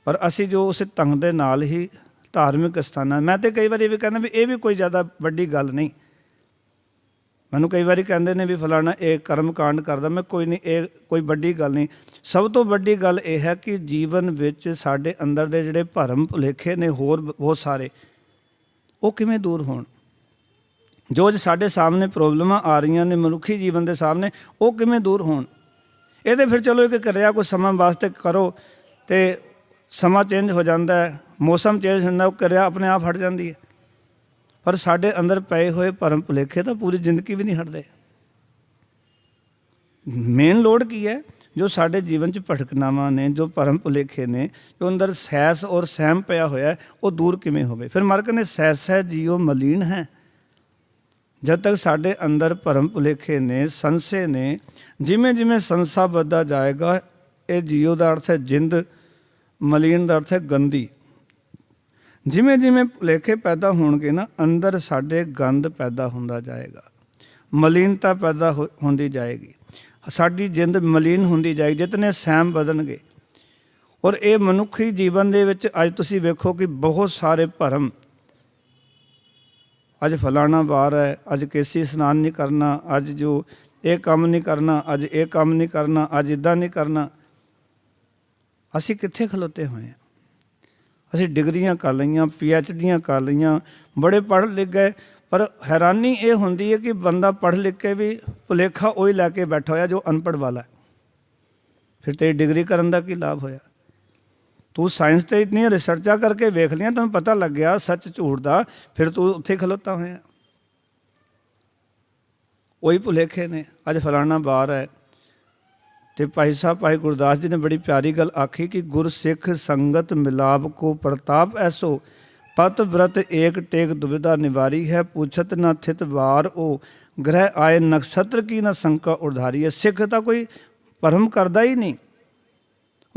ਪਰ ਅਸੀਂ ਜੋ ਉਸ ਢੰਗ ਦੇ ਨਾਲ ਹੀ ਧਾਰਮਿਕ ਸਥਾਨਾਂ, ਮੈਂ ਤਾਂ ਕਈ ਵਾਰੀ ਵੀ ਕਹਿੰਦਾ ਵੀ ਇਹ ਵੀ ਕੋਈ ਜ਼ਿਆਦਾ ਵੱਡੀ ਗੱਲ ਨਹੀਂ। ਮੈਨੂੰ ਕਈ ਵਾਰੀ ਕਹਿੰਦੇ ਨੇ ਵੀ ਫਲਾਣਾ ਇਹ ਕਰਮ ਕਾਂਡ ਕਰਦਾ, ਮੈਂ ਕੋਈ ਨਹੀਂ, ਇਹ ਕੋਈ ਵੱਡੀ ਗੱਲ ਨਹੀਂ। ਸਭ ਤੋਂ ਵੱਡੀ ਗੱਲ ਇਹ ਹੈ ਕਿ ਜੀਵਨ ਵਿੱਚ ਸਾਡੇ ਅੰਦਰ ਦੇ ਜਿਹੜੇ ਭਰਮ ਭੁਲੇਖੇ ਨੇ ਹੋਰ ਬਹੁਤ ਸਾਰੇ, ਉਹ ਕਿਵੇਂ ਦੂਰ ਹੋਣ। ਜੋ ਅੱਜ ਸਾਡੇ ਸਾਹਮਣੇ ਪ੍ਰੋਬਲਮਾਂ ਆ ਰਹੀਆਂ ਨੇ ਮਨੁੱਖੀ ਜੀਵਨ ਦੇ ਸਾਹਮਣੇ, ਉਹ ਕਿਵੇਂ ਦੂਰ ਹੋਣ। ਇਹਦੇ ਫਿਰ ਚਲੋ ਇੱਕ ਕਰਿਆ ਕੁਝ ਸਮਾਂ ਵਾਸਤੇ ਕਰੋ ਅਤੇ ਸਮਾਂ ਚੇਂਜ ਹੋ ਜਾਂਦਾ ਹੈ, ਮੌਸਮ ਚੇਂਜ ਹੁੰਦਾ, ਉਹ ਕਰਿਆ ਆਪਣੇ ਆਪ ਹਟ ਜਾਂਦੀ ਹੈ। ਪਰ ਸਾਡੇ ਅੰਦਰ ਪਏ ਹੋਏ ਭਰਮ ਭੁਲੇਖੇ ਤਾਂ ਪੂਰੀ ਜ਼ਿੰਦਗੀ ਵੀ ਨਹੀਂ ਹਟਦੇ। ਮੇਨ ਲੋੜ ਕੀ ਹੈ? ਜੋ ਸਾਡੇ ਜੀਵਨ 'ਚ ਭਟਕਨਾਵਾਂ ਨੇ, ਜੋ ਭਰਮ ਭੁਲੇਖੇ ਨੇ, ਜੋ ਅੰਦਰ ਸਹਿਸ ਔਰ ਸਹਿਮ ਪਿਆ ਹੋਇਆ, ਉਹ ਦੂਰ ਕਿਵੇਂ ਹੋਵੇ। ਫਿਰ ਮਾਰਕ ਨੇ ਸਹਿਸ ਹੈ ਜੀਓ ਮਲੀਨ ਹੈ। ਜਦ ਤੱਕ ਸਾਡੇ ਅੰਦਰ ਭਰਮ ਭੁਲੇਖੇ ਨੇ, ਸੰਸ਼ੇ ਨੇ, ਜਿਵੇਂ ਜਿਵੇਂ ਸੰਸਾ ਵੱਧਦਾ ਜਾਏਗਾ, ਇਹ ਜੀਓ ਦਾ ਅਰਥ ਹੈ ਜਿੰਦ, ਮਲੀਨ ਦਾ ਅਰਥ ਹੈ ਗੰਦੀ। ਜਿਵੇਂ ਜਿਵੇਂ ਭੁਲੇਖੇ ਪੈਦਾ ਹੋਣਗੇ ਨਾ, ਅੰਦਰ ਸਾਡੇ ਗੰਦ ਪੈਦਾ ਹੁੰਦਾ ਜਾਏਗਾ, ਮਲੀਨਤਾ ਪੈਦਾ ਹੁੰਦੀ ਜਾਏਗੀ, ਸਾਡੀ ਜਿੰਦ ਮਲੀਨ ਹੁੰਦੀ ਜਾਏਗੀ, ਜਿਤਨੇ ਸਹਿਮ ਵਧਣਗੇ। ਔਰ ਇਹ ਮਨੁੱਖੀ ਜੀਵਨ ਦੇ ਵਿੱਚ ਅੱਜ ਤੁਸੀਂ ਵੇਖੋ ਕਿ ਬਹੁਤ ਸਾਰੇ ਭਰਮ, ਅੱਜ ਫਲਾਣਾ ਵਾਰ ਹੈ, ਅੱਜ ਕੇਸੀ ਇਸ਼ਨਾਨ ਨਹੀਂ ਕਰਨਾ, ਅੱਜ ਜੋ ਇਹ ਕੰਮ ਨਹੀਂ ਕਰਨਾ, ਅੱਜ ਇਹ ਕੰਮ ਨਹੀਂ ਕਰਨਾ, ਅੱਜ ਇੱਦਾਂ ਨਹੀਂ ਕਰਨਾ। ਅਸੀਂ ਕਿੱਥੇ ਖਲੋਤੇ ਹੋਏ ਹਾਂ? ਅਸੀਂ ਡਿਗਰੀਆਂ ਕਰ ਲਈਆਂ, PhDਆਂ ਕਰ ਲਈਆਂ, ਬੜੇ ਪੜ੍ਹ ਲਿਖ ਗਏ, ਪਰ ਹੈਰਾਨੀ ਇਹ ਹੁੰਦੀ ਹੈ ਕਿ ਬੰਦਾ ਪੜ੍ਹ ਲਿਖ ਕੇ ਵੀ ਭੁਲੇਖਾ ਉਹੀ ਲੈ ਕੇ ਬੈਠਾ ਹੋਇਆ ਜੋ ਅਨਪੜ੍ਹ ਵਾਲਾ। ਫਿਰ ਤੇਰੀ ਡਿਗਰੀ ਕਰਨ ਦਾ ਕੀ ਲਾਭ ਹੋਇਆ? ਤੂੰ ਸਾਇੰਸ 'ਤੇ ਇਤਨੀਆਂ ਰਿਸਰਚਾਂ ਕਰਕੇ ਵੇਖ ਲਈਆਂ, ਤੈਨੂੰ ਪਤਾ ਲੱਗਿਆ ਸੱਚ ਝੂਠ ਦਾ, ਫਿਰ ਤੂੰ ਉੱਥੇ ਖਲੋਤਾ ਹੋਇਆ। ਉਹੀ ਭੁਲੇਖੇ ਨੇ। ਅੱਜ ਫਲਾਣਾ ਵਾਰ ਹੈ ਅਤੇ ਭਾਈ ਸਾਹਿਬ ਭਾਈ ਗੁਰਦਾਸ ਜੀ ਨੇ ਬੜੀ ਪਿਆਰੀ ਗੱਲ ਆਖੀ ਕਿ ਗੁਰਸਿੱਖ ਸੰਗਤ ਮਿਲਾਪ ਕੋ ਪ੍ਰਤਾਪ ਐਸੋ, ਪਤ ਬ੍ਰਤ ਏਕ ਟੇਕ ਦੁਵਿਧਾ ਨਿਵਾਰੀ ਹੈ, ਪੁੱਛਤ ਨਾ ਥਿਤ ਵਾਰ ਉਹ, ਗ੍ਰਹਿ ਆਏ ਨਕਸ਼ਤਰ ਕੀ ਨਾ ਸ਼ੰਕਾ ਉਧਾਰੀ ਹੈ। ਸਿੱਖ ਤਾਂ ਕੋਈ ਭਰਮ ਕਰਦਾ ਹੀ ਨਹੀਂ।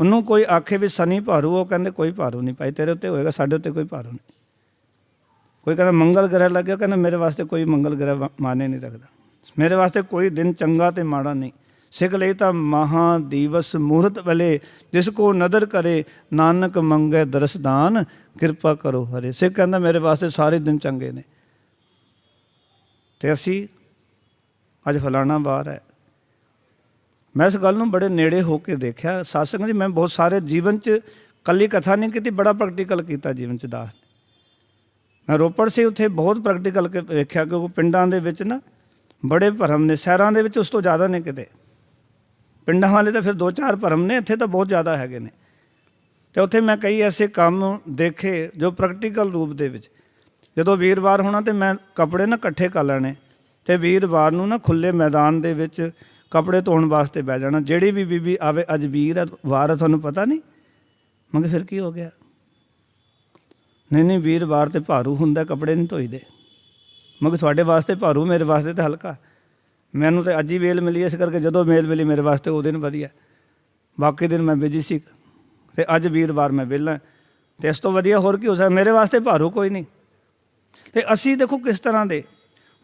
ਉਹਨੂੰ ਕੋਈ ਆਖੇ ਵੀ ਸਨੀ ਭਾਰੂ, ਉਹ ਕਹਿੰਦੇ ਕੋਈ ਭਾਰੂ ਨਹੀਂ ਭਾਈ, ਤੇਰੇ ਉੱਤੇ ਹੋਏਗਾ, ਸਾਡੇ ਉੱਤੇ ਕੋਈ ਭਾਰੂ ਨਹੀਂ। कोई कहता मंगल ग्रह लग गया, कहना मेरे वास्ते कोई मंगल ग्रह माने नहीं रखता, मेरे वास्ते कोई दिन चंगा तो माड़ा नहीं। सिख ਲਈ ਤਾਂ ਮਹਾ ਦਿਵਸ ਮੂਰਤ ਵੇਲੇ ਜਿਸ ਕੋ ਨਦਰ ਕਰੇ ਨਾਨਕ ਮੰਗੇ ਦਰਸਦਾਨ ਕਿਰਪਾ ਕਰੋ ਹਰੇ। ਸਿੱਖ ਕਹਿੰਦਾ ਮੇਰੇ ਵਾਸਤੇ ਸਾਰੇ ਦਿਨ ਚੰਗੇ ਨੇ। ਤੇ ਅਸੀਂ ਅੱਜ ਫਲਾਣਾ ਵਾਰ ਹੈ। ਮੈਂ ਇਸ ਗੱਲ ਨੂੰ ਬੜੇ ਨੇੜੇ ਹੋ ਕੇ ਦੇਖਿਆ। ਸਾਧ ਜੀ ਮੈਂ ਬਹੁਤ ਸਾਰੇ ਜੀਵਨ 'ਚ ਕੱਲੀ ਕਥਾ ਨਹੀਂ ਕੀਤੀ, ਬੜਾ ਪ੍ਰੈਕਟੀਕਲ ਕੀਤਾ ਜੀਵਨ 'ਚ ਦਾਸ। ਮੈਂ ਰੋਪੜ ਸੀ, ਉੱਥੇ ਬਹੁਤ ਪ੍ਰੈਕਟੀਕਲ ਵੇਖਿਆ ਕਿਉਂਕਿ ਪਿੰਡਾਂ ਦੇ ਵਿੱਚ ਨਾ ਬੜੇ ਭਰਮ ਨੇ, ਸ਼ਹਿਰਾਂ ਦੇ ਵਿੱਚ ਉਸ ਤੋਂ ਜ਼ਿਆਦਾ ਨੇ ਕਿਤੇ। ਪਿੰਡਾਂ ਵਾਲੇ ਤਾਂ ਫਿਰ 2-4 ਭਰਮ ਨੇ, ਇੱਥੇ ਤਾਂ ਬਹੁਤ ਜ਼ਿਆਦਾ ਹੈਗੇ ਨੇ। ਅਤੇ ਉੱਥੇ ਮੈਂ ਕਈ ਐਸੇ ਕੰਮ ਦੇਖੇ ਜੋ ਪ੍ਰੈਕਟੀਕਲ ਰੂਪ ਦੇ ਵਿੱਚ, ਜਦੋਂ ਵੀਰਵਾਰ ਹੋਣਾ ਤਾਂ ਮੈਂ ਕੱਪੜੇ ਨਾ ਇਕੱਠੇ ਕਰ ਲੈਣੇ ਅਤੇ ਵੀਰਵਾਰ ਨੂੰ ਨਾ ਖੁੱਲ੍ਹੇ ਮੈਦਾਨ ਦੇ ਵਿੱਚ ਕੱਪੜੇ ਧੋਣ ਵਾਸਤੇ ਬਹਿ ਜਾਣਾ। ਜਿਹੜੀ ਵੀ ਬੀਬੀ ਆਵੇ, ਅੱਜ ਵੀਰਵਾਰ ਤੁਹਾਨੂੰ ਪਤਾ ਨਹੀਂ? ਮੈਂ ਕਿਹਾ ਫਿਰ ਕੀ ਹੋ ਗਿਆ? ਨਹੀਂ ਵੀਰਵਾਰ ਤਾਂ ਭਾਰੂ ਹੁੰਦਾ, ਕੱਪੜੇ ਨਹੀਂ ਧੋਈਦੇ। ਮੈਂ ਕਿਹਾ ਤੁਹਾਡੇ ਵਾਸਤੇ ਭਾਰੂ, ਮੇਰੇ ਵਾਸਤੇ ਤਾਂ ਹਲਕਾ। ਮੈਨੂੰ ਤਾਂ ਅੱਜ ਹੀ ਵੇਲ ਮਿਲੀ, ਇਸ ਕਰਕੇ ਜਦੋਂ ਮੇਲ ਮਿਲੀ ਮੇਰੇ ਵਾਸਤੇ ਉਹ ਦਿਨ ਵਧੀਆ, ਬਾਕੀ ਦਿਨ ਮੈਂ ਬਿਜੀ ਸੀ ਅਤੇ ਅੱਜ ਵੀਰਵਾਰ ਮੈਂ ਵਿਹਲਾ। ਅਤੇ ਇਸ ਤੋਂ ਵਧੀਆ ਹੋਰ ਕੀ ਹੋ ਸਕਦਾ? ਮੇਰੇ ਵਾਸਤੇ ਭਾਰੂ ਕੋਈ ਨਹੀਂ। ਅਤੇ ਅਸੀਂ ਦੇਖੋ ਕਿਸ ਤਰ੍ਹਾਂ ਦੇ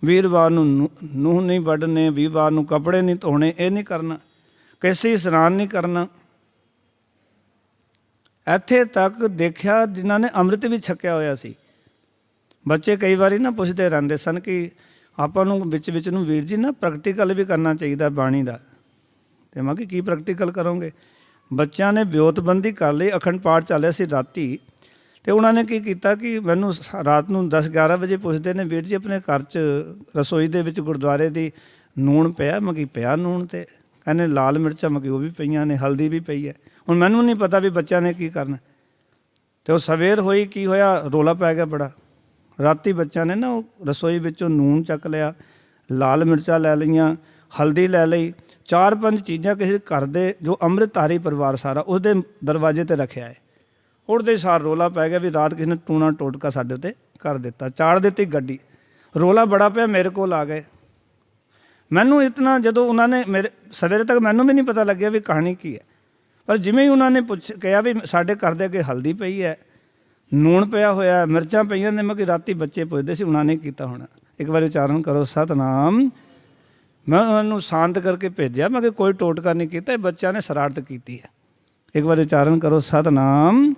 ਵੀਰਵਾਰ ਨੂੰ ਨੂੰਹ ਨਹੀਂ ਵੱਢਣੇ, ਵੀਰਵਾਰ ਨੂੰ ਕੱਪੜੇ ਨਹੀਂ ਧੋਣੇ, ਇਹ ਨਹੀਂ ਕਰਨਾ, ਕਿਸੇ ਇਸ਼ਨਾਨ ਨਹੀਂ ਕਰਨਾ। ਇੱਥੇ ਤੱਕ ਦੇਖਿਆ ਜਿਨ੍ਹਾਂ ਨੇ ਅੰਮ੍ਰਿਤ ਵੀ ਛਕਿਆ ਹੋਇਆ ਸੀ। ਬੱਚੇ ਕਈ ਵਾਰੀ ਨਾ ਪੁੱਛਦੇ ਰਹਿੰਦੇ ਸਨ ਕਿ ਆਪਾਂ ਨੂੰ ਵਿੱਚ ਨੂੰ ਵੀਰ ਜੀ ਨਾ ਪ੍ਰੈਕਟੀਕਲ ਵੀ ਕਰਨਾ ਚਾਹੀਦਾ ਬਾਣੀ ਦਾ। ਅਤੇ ਮੈਂ ਕਿਹਾ ਕੀ ਪ੍ਰੈਕਟੀਕਲ ਕਰੋਗੇ? ਬੱਚਿਆਂ ਨੇ ਵਿਓਤਬੰਦੀ ਕਰ ਲਈ। ਅਖੰਡ ਪਾਠ ਚੱਲ ਰਿਹਾ ਸੀ ਰਾਤੀ, ਅਤੇ ਉਹਨਾਂ ਨੇ ਕੀ ਕੀਤਾ ਕਿ ਮੈਨੂੰ ਰਾਤ ਨੂੰ 10-11 ਵਜੇ ਪੁੱਛਦੇ ਨੇ, ਵੀਰ ਜੀ ਆਪਣੇ ਘਰ 'ਚ ਰਸੋਈ ਦੇ ਵਿੱਚ ਗੁਰਦੁਆਰੇ ਦੀ ਨੂਣ ਪਿਆ? ਮੈਂ ਕਿਹਾ ਪਿਆ ਨੂਣ, ਅਤੇ ਕਹਿੰਦੇ ਲਾਲ ਮਿਰਚਾਂ, ਮੈਂ ਕਿਹਾ ਉਹ ਵੀ ਪਈਆਂ ਨੇ, ਹਲਦੀ ਵੀ ਪਈ ਹੈ। ਹੁਣ ਮੈਨੂੰ ਨਹੀਂ ਪਤਾ ਵੀ ਬੱਚਿਆਂ ਨੇ ਕੀ ਕਰਨਾ। ਅਤੇ ਉਹ ਸਵੇਰ ਹੋਈ, ਕੀ ਹੋਇਆ, ਰੌਲਾ ਪੈ ਗਿਆ ਬੜਾ। ਰਾਤੀ ਬੱਚਿਆਂ ਨੇ ਨਾ ਉਹ ਰਸੋਈ ਵਿੱਚੋਂ ਨੂਣ ਚੱਕ ਲਿਆ, ਲਾਲ ਮਿਰਚਾਂ ਲੈ ਲਈਆਂ, ਹਲਦੀ ਲੈ ਲਈ, 4-5 ਚੀਜ਼ਾਂ ਕਿਸੇ ਘਰ ਦੇ ਜੋ ਅੰਮ੍ਰਿਤਧਾਰੀ ਪਰਿਵਾਰ ਸਾਰਾ ਉਹਦੇ ਦਰਵਾਜ਼ੇ 'ਤੇ ਰੱਖਿਆ ਹੈ। ਉੱਠਦੇ ਸਾਰ ਰੌਲਾ ਪੈ ਗਿਆ ਵੀ ਰਾਤ ਕਿਸੇ ਨੇ ਟੂਣਾ ਟੋਟਕਾ ਸਾਡੇ ਉੱਤੇ ਕਰ ਦਿੱਤਾ, ਚਾੜ ਦਿੱਤੀ ਗੱਡੀ। ਰੌਲਾ ਬੜਾ ਪਿਆ, ਮੇਰੇ ਕੋਲ ਆ ਗਏ। ਮੈਨੂੰ ਇਤਨਾ ਜਦੋਂ ਉਹਨਾਂ ਨੇ ਮੇਰੇ ਸਵੇਰੇ ਤੱਕ ਮੈਨੂੰ ਵੀ ਨਹੀਂ ਪਤਾ ਲੱਗਿਆ ਵੀ ਕਹਾਣੀ ਕੀ ਹੈ, ਪਰ ਜਿਵੇਂ ਹੀ ਉਹਨਾਂ ਨੇ ਕਿਹਾ ਵੀ ਸਾਡੇ ਘਰ ਦੇ ਅੱਗੇ ਹਲਦੀ ਪਈ ਹੈ, ਨੂਣ ਪਿਆ ਹੋਇਆ, ਮਿਰਚਾਂ ਪਈਆਂ ਨੇ, ਮੈਂ ਕਿ ਰਾਤੀ ਬੱਚੇ ਪੁੱਛਦੇ ਸੀ ਉਹਨਾਂ ਨੇ ਕੀਤਾ ਹੋਣਾ। ਇੱਕ ਵਾਰੀ ਉਚਾਰਨ ਕਰੋ ਸਤਿਨਾਮ। ਮੈਂ ਉਹਨੂੰ ਸ਼ਾਂਤ ਕਰਕੇ ਭੇਜਿਆ, ਮੈਂ ਕਿ ਕੋਈ ਟੋਟਕਾ ਨਹੀਂ ਕੀਤਾ, ਇਹ ਬੱਚਿਆਂ ਨੇ ਸ਼ਰਾਰਤ ਕੀਤੀ ਹੈ। ਇੱਕ ਵਾਰੀ ਉਚਾਰਨ ਕਰੋ ਸਤਿਨਾਮ।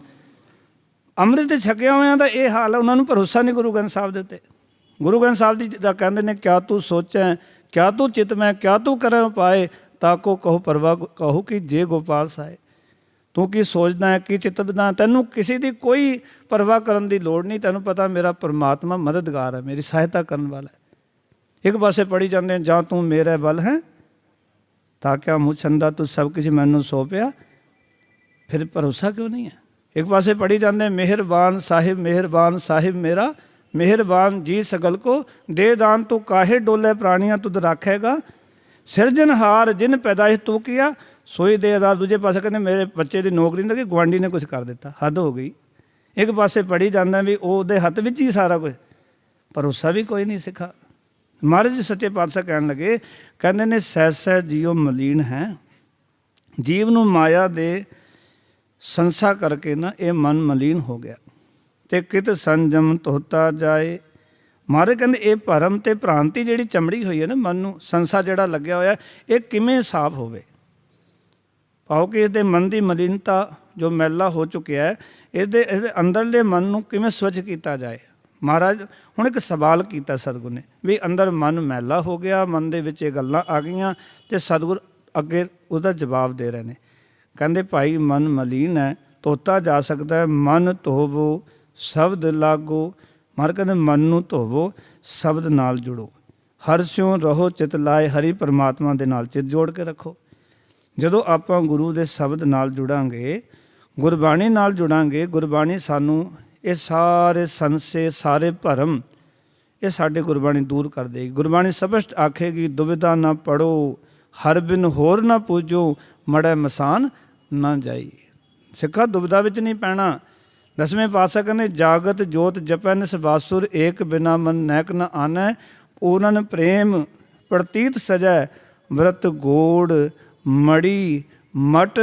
ਅੰਮ੍ਰਿਤ ਛਕਿਆ ਹੋਇਆਂ ਦਾ ਇਹ ਹਾਲ ਹੈ, ਉਹਨਾਂ ਨੂੰ ਭਰੋਸਾ ਨਹੀਂ ਗੁਰੂ ਗ੍ਰੰਥ ਸਾਹਿਬ ਦੇ ਉੱਤੇ। ਗੁਰੂ ਗ੍ਰੰਥ ਸਾਹਿਬ ਜੀ ਦਾ ਕਹਿੰਦੇ ਨੇ, ਕਿਆ ਤੂੰ ਸੋਚੈ ਕਿਆ ਤੂੰ ਚਿਤ ਮੈਂ, ਕਿਆ ਤੂੰ ਕਰੈ ਪਾਏ, ਤਾਕੋ ਕਹੋ ਪਰਵਾ ਕਹੋ ਕਿ ਜੇ ਗੋਪਾਲ ਸਾਏ। ਤੂੰ ਕੀ ਸੋਚਦਾ ਹੈ, ਕੀ ਚਿੱਤਦਾ? ਤੈਨੂੰ ਕਿਸੇ ਦੀ ਕੋਈ ਪਰਵਾਹ ਕਰਨ ਦੀ ਲੋੜ ਨਹੀਂ। ਤੈਨੂੰ ਪਤਾ ਮੇਰਾ ਪਰਮਾਤਮਾ ਮਦਦਗਾਰ ਹੈ, ਮੇਰੀ ਸਹਾਇਤਾ ਕਰਨ ਵਾਲਾ ਹੈ। ਇੱਕ ਪਾਸੇ ਪੜ੍ਹੀ ਜਾਂਦੇ ਜਾਂ ਤੂੰ ਮੇਰੇ ਬਲ ਹੈ ਤਾਂ ਕਿਆ ਮੂੰਹ ਛੰਦਾ, ਤੂੰ ਸਭ ਕੁਝ ਮੈਨੂੰ ਸੌਂਪਿਆ, ਫਿਰ ਭਰੋਸਾ ਕਿਉਂ ਨਹੀਂ ਹੈ? ਇੱਕ ਪਾਸੇ ਪੜ੍ਹੀ ਜਾਂਦੇ ਮਿਹਰਬਾਨ ਸਾਹਿਬ ਮੇਰਾ, ਮਿਹਰਬਾਨ ਜੀ ਸਗਲ ਕੋ ਦੇ ਦਾਨ, ਤੂੰ ਕਾਹੇ ਡੋਲੇ ਪ੍ਰਾਣੀਆਂ ਤੁਧ ਰਾਖੇਗਾ, ਸਿਰਜਨਹਾਰ ਜਿਨ ਪੈਦਾਇਸ਼ ਤੂੰ ਕੀਆ ਸੋਈ ਦੇ ਅਦਾਰ। ਦੂਜੇ ਪਾਸੇ ਕਹਿੰਦੇ ਮੇਰੇ ਬੱਚੇ ਦੀ ਨੌਕਰੀ ਨਹੀਂ ਲੱਗੀ, ਗੁਆਂਢੀ ਨੇ ਕੁਛ ਕਰ ਦਿੱਤਾ, ਹੱਦ ਹੋ ਗਈ। ਇੱਕ ਪਾਸੇ ਪੜ੍ਹੀ ਜਾਂਦਾ ਵੀ ਉਹਦੇ ਹੱਥ ਵਿੱਚ ਹੀ ਸਾਰਾ ਕੁਝ, ਭਰੋਸਾ ਵੀ ਕੋਈ ਨਹੀਂ ਸਿੱਖਾ। ਮਹਾਰਾਜ ਸੱਚੇ ਪਾਤਸ਼ਾਹ ਕਹਿਣ ਲੱਗੇ, ਕਹਿੰਦੇ ਨੇ ਸਹਿ ਜੀਓ ਮਲੀਨ ਹੈ, ਜੀਵ ਨੂੰ ਮਾਇਆ ਦੇ ਸੰਸਾ ਕਰਕੇ ਨਾ ਇਹ ਮਨ ਮਲੀਨ ਹੋ ਗਿਆ, ਅਤੇ ਕਿਤ ਸੰਜਮ ਧੋਤਾ ਜਾਏ। ਮਹਾਰਾਜ ਕਹਿੰਦੇ ਇਹ ਭਰਮ ਅਤੇ ਭ੍ਰਾਂਤੀ ਜਿਹੜੀ ਚਮੜੀ ਹੋਈ ਹੈ ਨਾ ਮਨ ਨੂੰ, ਸੰਸਾ ਜਿਹੜਾ ਲੱਗਿਆ ਹੋਇਆ, ਇਹ ਕਿਵੇਂ ਸਾਫ਼ ਹੋਵੇ? ਭਾਵ ਕਿ ਇਹਦੇ ਮਨ ਦੀ ਮਲੀਨਤਾ ਜੋ ਮੈਲਾ ਹੋ ਚੁੱਕਿਆ ਹੈ, ਇਹਦੇ ਅੰਦਰਲੇ ਮਨ ਨੂੰ ਕਿਵੇਂ ਸਵੱਛ ਕੀਤਾ ਜਾਏ। ਮਹਾਰਾਜ ਹੁਣ ਇੱਕ ਸਵਾਲ ਕੀਤਾ ਸਤਿਗੁਰ ਨੇ ਵੀ ਅੰਦਰ ਮਨ ਮੈਲਾ ਹੋ ਗਿਆ, ਮਨ ਦੇ ਵਿੱਚ ਇਹ ਗੱਲਾਂ ਆ ਗਈਆਂ, ਅਤੇ ਸਤਿਗੁਰ ਅੱਗੇ ਉਹਦਾ ਜਵਾਬ ਦੇ ਰਹੇ ਨੇ। ਕਹਿੰਦੇ ਭਾਈ ਮਨ ਮਲੀਨ ਹੈ, ਧੋਤਾ ਜਾ ਸਕਦਾ ਹੈ, ਮਨ ਧੋਵੋ ਸ਼ਬਦ ਲਾਗੋ। ਮਹਾਰਾਜ ਕਹਿੰਦੇ ਮਨ ਨੂੰ ਧੋਵੋ, ਸ਼ਬਦ ਨਾਲ ਜੁੜੋ, ਹਰ ਸਿਉ ਰਹੋ ਚਿਤ ਲਾਏ, ਹਰੀ ਪਰਮਾਤਮਾ ਦੇ ਨਾਲ ਚਿਤ ਜੋੜ ਕੇ ਰੱਖੋ। ਜਦੋਂ ਆਪਾਂ ਗੁਰੂ ਦੇ ਸ਼ਬਦ ਨਾਲ ਜੁੜਾਂਗੇ, ਗੁਰਬਾਣੀ ਨਾਲ ਜੁੜਾਂਗੇ, ਗੁਰਬਾਣੀ ਸਾਨੂੰ ਇਹ ਸਾਰੇ ਸੰਸੇ ਸਾਰੇ ਭਰਮ ਇਹ ਸਾਡੇ ਗੁਰਬਾਣੀ ਦੂਰ ਕਰ ਦੇਗੀ। ਗੁਰਬਾਣੀ ਸਪਸ਼ਟ ਆਖੇਗੀ, ਦੁਵਿਧਾ ਨਾ ਪੜੋ, ਹਰ ਬਿਨ ਹੋਰ ਨਾ ਪੂਜੋ, ਮੜੈ ਮਸਾਨ ਨਾ ਜਾਈ। ਸਿੱਖਾ ਦੁਵਿਧਾ ਵਿੱਚ ਨਹੀਂ ਪੈਣਾ। 10ਵੇਂ ਪਾਤਸ਼ਾਹ ਕਹਿੰਦੇ, ਜਾਗਤ ਜੋਤ ਜਪੈ ਨਿਸ ਬਾਸੁਰ, ਏਕ ਬਿਨਾ ਮਨ ਨੈਕ ਨ ਆਨੈ, ਪੂਰਨ ਪ੍ਰੇਮ ਪ੍ਰਤੀਤ ਸਜੈ, ਵਰਤ ਗੋੜ ਮੜੀ ਮਟ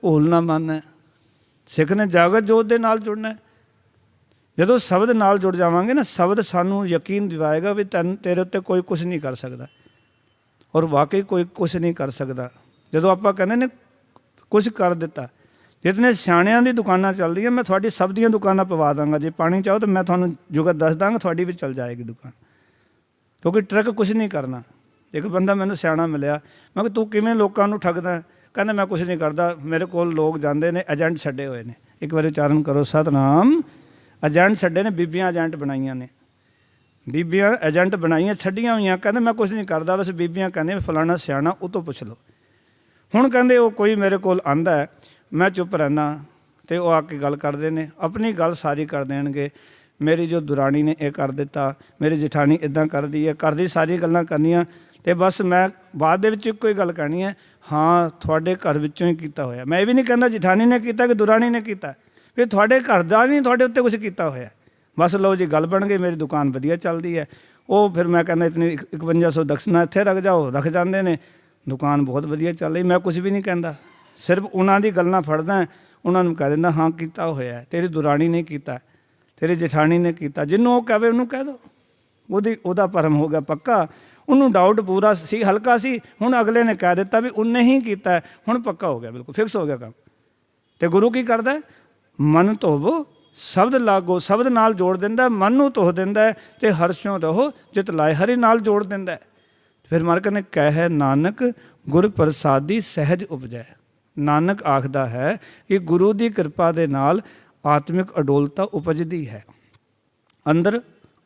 ਭੁੱਲ ਨਾ ਮੰਨੈ। ਸਿੱਖ ਨੇ ਜਾਗਤ ਜੋਤ ਦੇ ਨਾਲ ਜੁੜਨਾ। ਜਦੋਂ ਸ਼ਬਦ ਨਾਲ ਜੁੜ ਜਾਵਾਂਗੇ ਨਾ, ਸ਼ਬਦ ਸਾਨੂੰ ਯਕੀਨ ਦਿਵਾਏਗਾ ਵੀ ਤੇਰੇ ਉੱਤੇ ਕੋਈ ਕੁਛ ਨਹੀਂ ਕਰ ਸਕਦਾ, ਔਰ ਵਾਕਈ ਕੋਈ ਕੁਛ ਨਹੀਂ ਕਰ ਸਕਦਾ। ਜਦੋਂ ਆਪਾਂ ਕਹਿੰਦੇ ਨੇ ਕੁਛ ਕਰ ਦਿੱਤਾ, ਜਿਤਨੇ ਸਿਆਣਿਆਂ ਦੀ ਦੁਕਾਨਾਂ ਚੱਲਦੀਆਂ, ਮੈਂ ਤੁਹਾਡੀ ਸਭ ਦੀਆਂ ਦੁਕਾਨਾਂ ਪਵਾ ਦਾਂਗਾ। ਜੇ ਪਾਣੀ ਚਾਹੋ ਤਾਂ ਮੈਂ ਤੁਹਾਨੂੰ ਜੁਗਤ ਦੱਸ ਦਾਂਗਾ, ਤੁਹਾਡੀ ਵੀ ਚੱਲ ਜਾਏਗੀ ਦੁਕਾਨ, ਕਿਉਂਕਿ ਟਰੱਕ ਕੁਛ ਨਹੀਂ ਕਰਨਾ। ਇੱਕ ਬੰਦਾ ਮੈਨੂੰ ਸਿਆਣਾ ਮਿਲਿਆ, ਮੈਂ ਕਿਹਾ ਤੂੰ ਕਿਵੇਂ ਲੋਕਾਂ ਨੂੰ ਠੱਗਦਾ? ਕਹਿੰਦਾ ਮੈਂ ਕੁਛ ਨਹੀਂ ਕਰਦਾ, ਮੇਰੇ ਕੋਲ ਲੋਕ ਜਾਂਦੇ ਨੇ, ਏਜੰਟ ਛੱਡੇ ਹੋਏ ਨੇ। ਇੱਕ ਵਾਰੀ ਉਚਾਰਨ ਕਰੋ ਸਤਨਾਮ। ਏਜੰਟ ਛੱਡੇ ਨੇ, ਬੀਬੀਆਂ ਏਜੰਟ ਬਣਾਈਆਂ ਨੇ, ਬੀਬੀਆਂ ਏਜੰਟ ਬਣਾਈਆਂ, ਛੱਡੀਆਂ ਹੋਈਆਂ। ਕਹਿੰਦੇ ਮੈਂ ਕੁਛ ਨਹੀਂ ਕਰਦਾ, ਬਸ ਬੀਬੀਆਂ ਕਹਿੰਦੇ ਫਲਾਣਾ ਸਿਆਣਾ, ਉਹ ਤੋਂ ਪੁੱਛ ਲਓ। ਹੁਣ ਕਹਿੰਦੇ ਉਹ ਕੋਈ ਮੇਰੇ ਕੋਲ ਆਂਦਾ ਹੈ, ਮੈਂ ਚੁੱਪ ਰਹਿੰਦਾ, ਅਤੇ ਉਹ ਆ ਕੇ ਗੱਲ ਕਰਦੇ ਨੇ, ਆਪਣੀ ਗੱਲ ਸਾਰੀ ਕਰ ਦੇਣਗੇ। ਮੇਰੀ ਜੋ ਦੁਰਾਣੀ ਨੇ ਇਹ ਕਰ ਦਿੱਤਾ, ਮੇਰੀ ਜਠਾਣੀ ਇੱਦਾਂ ਕਰਦੀ ਹੈ, ਕਰਦੀ ਸਾਰੀਆਂ ਗੱਲਾਂ ਕਰਨੀਆਂ, ਅਤੇ ਬਸ ਮੈਂ ਬਾਅਦ ਦੇ ਵਿੱਚ ਇੱਕੋ ਹੀ ਗੱਲ ਕਹਿਣੀ ਹੈ, ਹਾਂ ਤੁਹਾਡੇ ਘਰ ਵਿੱਚੋਂ ਹੀ ਕੀਤਾ ਹੋਇਆ। ਮੈਂ ਇਹ ਵੀ ਨਹੀਂ ਕਹਿੰਦਾ ਜਠਾਣੀ ਨੇ ਕੀਤਾ ਕਿ ਦੁਰਾਣੀ ਨੇ ਕੀਤਾ, ਫਿਰ ਤੁਹਾਡੇ ਘਰ ਦਾ ਨਹੀਂ ਤੁਹਾਡੇ ਉੱਤੇ ਕੁਛ ਕੀਤਾ ਹੋਇਆ। ਬਸ ਲਓ ਜੀ, ਗੱਲ ਬਣ ਗਈ, ਮੇਰੀ ਦੁਕਾਨ ਵਧੀਆ ਚੱਲਦੀ ਹੈ। ਉਹ ਫਿਰ ਮੈਂ ਕਹਿੰਦਾ ਇਤਨੀ 5100 ਦਕਸ਼ਨਾ ਇੱਥੇ ਰੱਖ ਜਾਓ, ਰੱਖ ਜਾਂਦੇ ਨੇ, ਦੁਕਾਨ ਬਹੁਤ ਵਧੀਆ ਚੱਲ ਰਹੀ। ਮੈਂ ਕੁਛ ਵੀ ਨਹੀਂ ਕਹਿੰਦਾ, ਸਿਰਫ ਉਹਨਾਂ ਦੀ ਗੱਲਾਂ ਫੜਦਾ, ਉਹਨਾਂ ਨੂੰ ਕਹਿ ਦਿੰਦਾ ਹਾਂ ਕੀਤਾ ਹੋਇਆ, ਤੇਰੀ ਦੁਰਾਣੀ ਨੇ ਕੀਤਾ, ਤੇਰੀ ਜਠਾਣੀ ਨੇ ਕੀਤਾ। ਜਿਹਨੂੰ ਉਹ ਕਹੇ ਉਹਨੂੰ ਕਹਿ ਦਿਓ, ਉਹਦਾ ਭਰਮ ਹੋ ਗਿਆ ਪੱਕਾ। ਉਹਨੂੰ ਡਾਊਟ ਪੂਰਾ ਸੀ, ਹਲਕਾ ਸੀ, ਹੁਣ ਅਗਲੇ ਨੇ ਕਹਿ ਦਿੱਤਾ ਵੀ ਉਹਨੇ ਹੀ ਕੀਤਾ, ਹੁਣ ਪੱਕਾ ਹੋ ਗਿਆ, ਬਿਲਕੁਲ ਫਿਕਸ ਹੋ ਗਿਆ ਕੰਮ। ਅਤੇ ਗੁਰੂ ਕੀ ਕਰਦਾ? ਮਨ ਧੋਵੋ ਸ਼ਬਦ ਲਾਗੋ, ਸ਼ਬਦ ਨਾਲ ਜੋੜ ਦਿੰਦਾ, ਮਨ ਨੂੰ ਧੋ ਦਿੰਦਾ, ਅਤੇ ਹਰਸ਼ੋਂ ਰਹੋ ਜਿਤ ਲਾਏ, ਹਰੀ ਨਾਲ ਜੋੜ ਦਿੰਦਾ। ਫਿਰ ਮਾਲਕ ਨੇ ਕਹਿ ਨਾਨਕ ਗੁਰ ਪ੍ਰਸਾਦੀ ਸਹਿਜ ਉਪਜੈ। ਨਾਨਕ ਆਖਦਾ ਹੈ ਕਿ ਗੁਰੂ ਦੀ ਕਿਰਪਾ ਦੇ ਨਾਲ ਆਤਮਿਕ ਅਡੋਲਤਾ ਉਪਜਦੀ ਹੈ, ਅੰਦਰ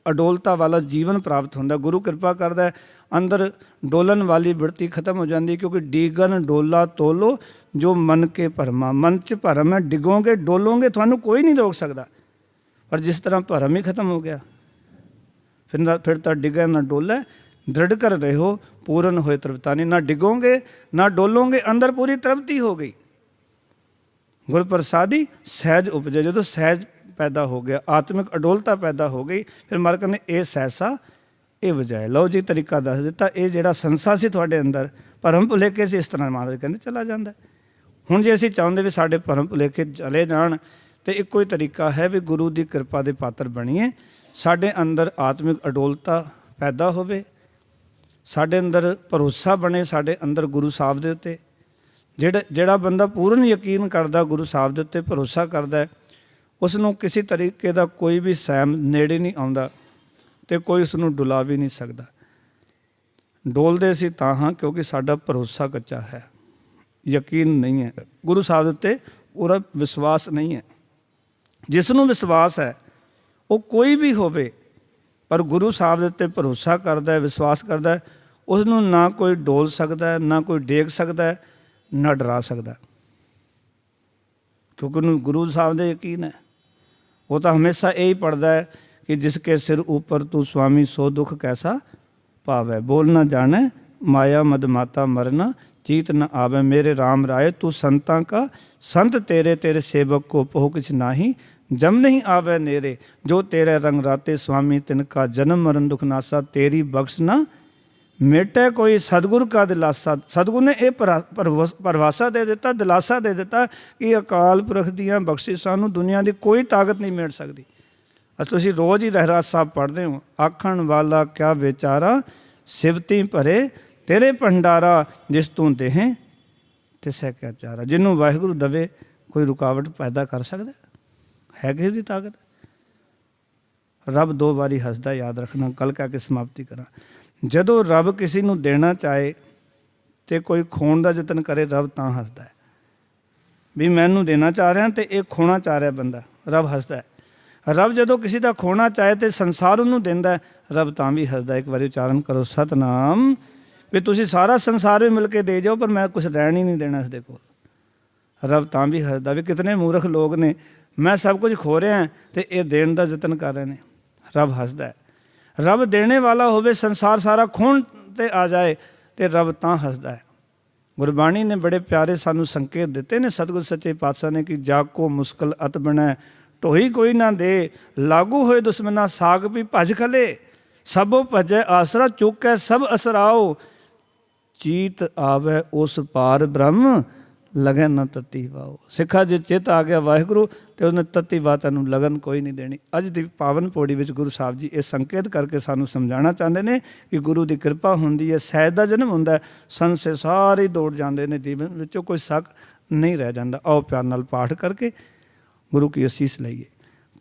ਅਡੋਲਤਾ ਵਾਲਾ ਜੀਵਨ ਪ੍ਰਾਪਤ ਹੁੰਦਾ। ਗੁਰੂ ਕਿਰਪਾ ਕਰਦਾ, ਅੰਦਰ ਡੋਲਣ ਵਾਲੀ ਬਿਰਤੀ ਖਤਮ ਹੋ ਜਾਂਦੀ, ਕਿਉਂਕਿ ਡੀਗਨ ਡੋਲਾ ਤੋਲੋ ਜੋ ਮਨ ਕੇ ਭਰਮਾ। ਮਨ 'ਚ ਭਰਮ ਹੈ, ਡਿੱਗੋਗੇ ਡੋਲੋਗੇ ਤੁਹਾਨੂੰ ਕੋਈ ਨਹੀਂ ਰੋਕ ਸਕਦਾ। ਪਰ ਜਿਸ ਤਰ੍ਹਾਂ ਭਰਮ ਹੀ ਖਤਮ ਹੋ ਗਿਆ, ਫਿਰ ਤਾਂ ਡਿੱਗਾ ਨਾ ਡੋਲਾ, ਦ੍ਰਿੜ ਕਰ ਰਹੋ ਪੂਰਨ ਹੋਏ ਤ੍ਰਿਪਤਾਨੀ। ਨਾ ਡਿੱਗੋਗੇ ਨਾ ਡੋਲੋਗੇ, ਅੰਦਰ ਪੂਰੀ ਤ੍ਰਿਪਤੀ ਹੋ ਗਈ। ਗੁਰ ਪ੍ਰਸਾਦੀ ਸਹਿਜ ਉਪਜੇ। ਜਦੋਂ ਸਹਿਜ ਪੈਦਾ ਹੋ ਗਿਆ, ਆਤਮਿਕ ਅਡੋਲਤਾ ਪੈਦਾ ਹੋ ਗਈ, ਫਿਰ ਮਾਲਕ ਨੇ ਇਹ ਸਹਿਸਾ ਇਹ ਵਜਾਏ। ਲਓ ਜੀ, ਤਰੀਕਾ ਦੱਸ ਦਿੱਤਾ। ਇਹ ਜਿਹੜਾ ਸੰਸਾ ਸੀ ਤੁਹਾਡੇ ਅੰਦਰ, ਭਰਮ ਭੁਲੇਖੇ ਸੀ, ਇਸ ਤਰ੍ਹਾਂ ਮਹਾਰਾਜ ਕਹਿੰਦੇ ਚਲਾ ਜਾਂਦਾ। ਹੁਣ ਜੇ ਅਸੀਂ ਚਾਹੁੰਦੇ ਵੀ ਸਾਡੇ ਭਰਮ ਭੁਲੇਖੇ ਚਲੇ ਜਾਣ, ਤਾਂ ਇੱਕੋ ਹੀ ਤਰੀਕਾ ਹੈ ਵੀ ਗੁਰੂ ਦੀ ਕਿਰਪਾ ਦੇ ਪਾਤਰ ਬਣੀਏ, ਸਾਡੇ ਅੰਦਰ ਆਤਮਿਕ ਅਡੋਲਤਾ ਪੈਦਾ ਹੋਵੇ, ਸਾਡੇ ਅੰਦਰ ਭਰੋਸਾ ਬਣੇ, ਸਾਡੇ ਅੰਦਰ ਗੁਰੂ ਸਾਹਿਬ ਦੇ ਉੱਤੇ। ਜਿਹੜਾ ਬੰਦਾ ਪੂਰਨ ਯਕੀਨ ਕਰਦਾ, ਗੁਰੂ ਸਾਹਿਬ ਦੇ ਉੱਤੇ ਭਰੋਸਾ ਕਰਦਾ, ਉਸ ਨੂੰ ਕਿਸੇ ਤਰੀਕੇ ਦਾ ਕੋਈ ਵੀ ਸਹਿਮ ਨੇੜੇ ਨਹੀਂ ਆਉਂਦਾ, ਅਤੇ ਕੋਈ ਉਸ ਨੂੰ ਡੁਲਾ ਵੀ ਨਹੀਂ ਸਕਦਾ। ਡੋਲਦੇ ਸੀ ਤਾਂ ਹਾਂ ਕਿਉਂਕਿ ਸਾਡਾ ਭਰੋਸਾ ਕੱਚਾ ਹੈ, ਯਕੀਨ ਨਹੀਂ ਹੈ, ਗੁਰੂ ਸਾਹਿਬ ਦੇ ਉੱਤੇ ਪੂਰਾ ਵਿਸ਼ਵਾਸ ਨਹੀਂ ਹੈ। ਜਿਸ ਨੂੰ ਵਿਸ਼ਵਾਸ ਹੈ, ਉਹ ਕੋਈ ਵੀ ਹੋਵੇ, ਪਰ ਗੁਰੂ ਸਾਹਿਬ ਦੇ ਉੱਤੇ ਭਰੋਸਾ ਕਰਦਾ, ਵਿਸ਼ਵਾਸ ਕਰਦਾ, ਉਸ ਨੂੰ ਨਾ ਕੋਈ ਡੋਲ ਸਕਦਾ, ਨਾ ਕੋਈ ਡੇਗ ਸਕਦਾ, ਨਾ ਡਰਾ ਸਕਦਾ, ਕਿਉਂਕਿ ਉਹਨੂੰ ਗੁਰੂ ਸਾਹਿਬ ਦੇ ਯਕੀਨ ਹੈ। ਉਹ ਤਾਂ ਹਮੇਸ਼ਾ ਇਹੀ ਪੜ੍ਹਦਾ ਹੈ ਕਿ ਜਿਸ ਕੇ ਸਿਰ ਉੱਪਰ ਤੂੰ ਸੁਆਮੀ ਸੋ ਦੁੱਖ ਕੈਸਾ ਪਾਵੈ। ਬੋਲ ਨਾ ਜਾਣੈ ਮਾਇਆ ਮਦ ਮਾਤਾ ਮਰਨਾ ਚੀਤ न आवे। मेरे राम राय तू संतां का संत तेरे, तेरे सेवक को पोह किछ नाही जम नहीं आवे नेरे। जो तेरे रंग राते स्वामी तिनका जन्म मरण दुख नासा। तेरी बख्श ना मेटे कोई सतगुर का दिलासा। सतगुर ने यह परिभाषा दे दिता, दिलासा दे दिता कि अकाल पुरख दियां बख्शिशां नूं दुनिया की कोई ताकत नहीं मेट सकती। तुसीं रोज़ ही रहराज साहब पढ़ते हो, आखण वाला क्या बेचारा सिवती भरे तेरे भंडारा। जिस तू देहें तिसै क्या चारा। जिन्हों वाहिगुरू दवे कोई रुकावट पैदा कर सकता है किसी की ताकत? रब दो बारी हसदा, याद रखना। कल कह के समाप्ति करा। जदों रब किसी नूं देना चाहे तो कोई खोण का यतन करे, रब तां हसदा है भी मैनूं देना चाह रहा तो ये खोना चाह रहा बंदा, रब हसदा है। रब जदों किसी का खोना चाहे तो संसार उन्होंने देंदा है, रब तां भी हसदा। एक बारी उच्चारण करो सतनाम। भी तुसीं सारा संसार भी मिल के दे जाओ पर मैं कुछ रहन ही नहीं देना इसदे कोल। रब तां भी हसदा भी कितने मूर्ख लोग ने, मैं सब कुछ खो रहा तो ये देण दा यतन कर रहे हैं। रब हसदा है। रब देने वाला होवे, संसार सारा खोण ते आ जाए तो रब तां हसदा है। गुरबाणी ने बड़े प्यारे सानू संकेत दिते ने सतगुर सच्चे पातशाह ने कि जाको मुश्किल अत बनै ढोई कोई ना दे। लागू होए दुश्मना साग भी भज खले। सबो भजै आसरा चुकै सब असराओ। चीत आवे उस पार ब्रह्म ਲਗਨ ਨਾ ਤਤੀ ਵਾਓ। ਸਿੱਖਾ ਜੇ ਚਿੱਤ ਆ ਗਿਆ ਵਾਹਿਗੁਰੂ ਤੇ ਉਹਨੇ ਤਤੀ ਬਾਤਾਂ ਨੂੰ ਲਗਨ ਕੋਈ ਨਹੀਂ ਦੇਣੀ। ਅੱਜ ਦੀ ਪਾਵਨ ਪੌੜੀ ਵਿੱਚ ਗੁਰੂ ਸਾਹਿਬ ਜੀ ਇਹ ਸੰਕੇਤ ਕਰਕੇ ਸਾਨੂੰ ਸਮਝਾਉਣਾ ਚਾਹੁੰਦੇ ਨੇ ਕਿ ਗੁਰੂ ਦੀ ਕਿਰਪਾ ਹੁੰਦੀ ਹੈ, ਸਹਿਜ ਦਾ ਜਨਮ ਹੁੰਦਾ, ਸੰਸੇ ਸਾਰੇ ਦੌੜ ਜਾਂਦੇ ਨੇ, ਜੀਵਨ ਵਿੱਚੋਂ ਕੋਈ ਸ਼ੱਕ ਨਹੀਂ ਰਹਿ ਜਾਂਦਾ। ਆਓ ਪਿਆਰ ਨਾਲ ਪਾਠ ਕਰਕੇ ਗੁਰੂ ਕੀ ਅਸੀਸ ਲਈਏ।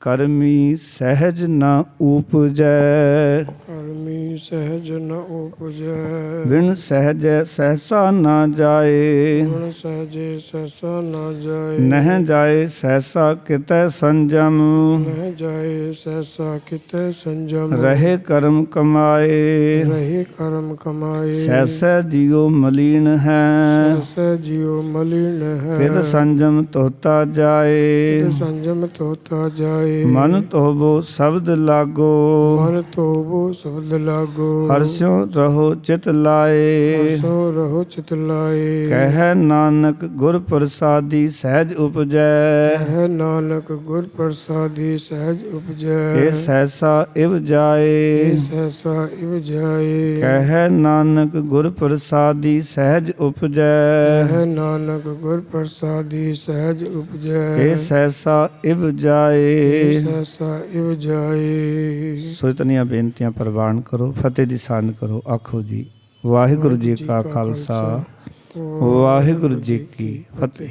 ਕਰਮੀ ਸਹਿਜ ਨਾ ਉਪਜੈ, ਕਰਮੀ ਸਹਿਜ ਨ ਉਪਜੈ, ਬਿਨ ਸਹਿਜੈ ਸਹਿਸਾ ਨਾ ਜਾਏ, ਗੁਣ ਸਹਿਜੇ ਸਹਿਸਾ ਨਾ ਜਾਏ, ਨਹਿ ਜਾਏ ਸਹਿਸਾ ਕਿਤੈ ਸੰਜਮ, ਨਹਿ ਜਾਏ ਸਹਿਸਾ ਕਿਤੈ ਸੰਜਮ, ਰਹੇ ਕਰਮ ਕਮਾਏ, ਰਹੇ ਕਰਮ ਕਮਾਏ, ਸਹਿਸੈ ਜੀਉ ਮਲੀਨ ਹੈ, ਸਹਿਸੈ ਜੀਉ ਮਲਿਨ ਹੈ, ਫਿਰ ਸੰਜਮ ਤੋਤਾ ਜਾਏ, ਫਿਰ ਸੰਜਮ ਤੋਤਾ ਜਾਏ, ਮਨ ਤੋਵੋ ਸ਼ਬਦ ਲਾਗੋ, ਮਨ ਤੋਬੋ ਸ਼ਬਦ ਲਾਗੋ, ਹਰਸਿਓ ਰਹੋ ਚਿਤ ਲਾਏ, ਹਰਸੋ ਰਹੋ ਚਿਤ ਲਾਏ, ਕਹਿ ਨਾਨਕ ਗੁਰ ਪ੍ਰਸਾਦੀ ਸਹਿਜ ਉਪਜੈ, ਕਹਿ ਨਾਨਕ ਗੁਰ ਪ੍ਰਸਾਦੀ ਸਹਿਜ ਉਪਜੈ, ਇਹ ਸਹਿਸਾ ਇਵ ਜਾਏ, ਸਹਿਸਾ ਇਵ ਜਾਏ, ਕਹਿ ਨਾਨਕ ਗੁਰ ਪ੍ਰਸਾਦੀ ਸਹਿਜ ਉਪਜੈ, ਕਹਿ ਨਾਨਕ ਗੁਰ ਪ੍ਰਸਾਦੀ ਸਹਿਜ ਉਪਜੈ, ਇਹ ਸਹਿਸਾ ਇਵ ਜਾਏ। ਸਹਿਸਾ ਇਵ ਜਾਏ। ਸੋਚਨੀਆਂ ਬੇਨਤੀਆਂ ਪ੍ਰਵਾਨ ਕਰੋ, ਫਤਿਹ ਦੀ ਸਾਂਝ ਕਰੋ। ਆਖੋ ਜੀ ਵਾਹਿਗੁਰੂ ਜੀ ਕਾ ਖਾਲਸਾ, ਵਾਹਿਗੁਰੂ ਜੀ ਕੀ ਫਤਿਹ।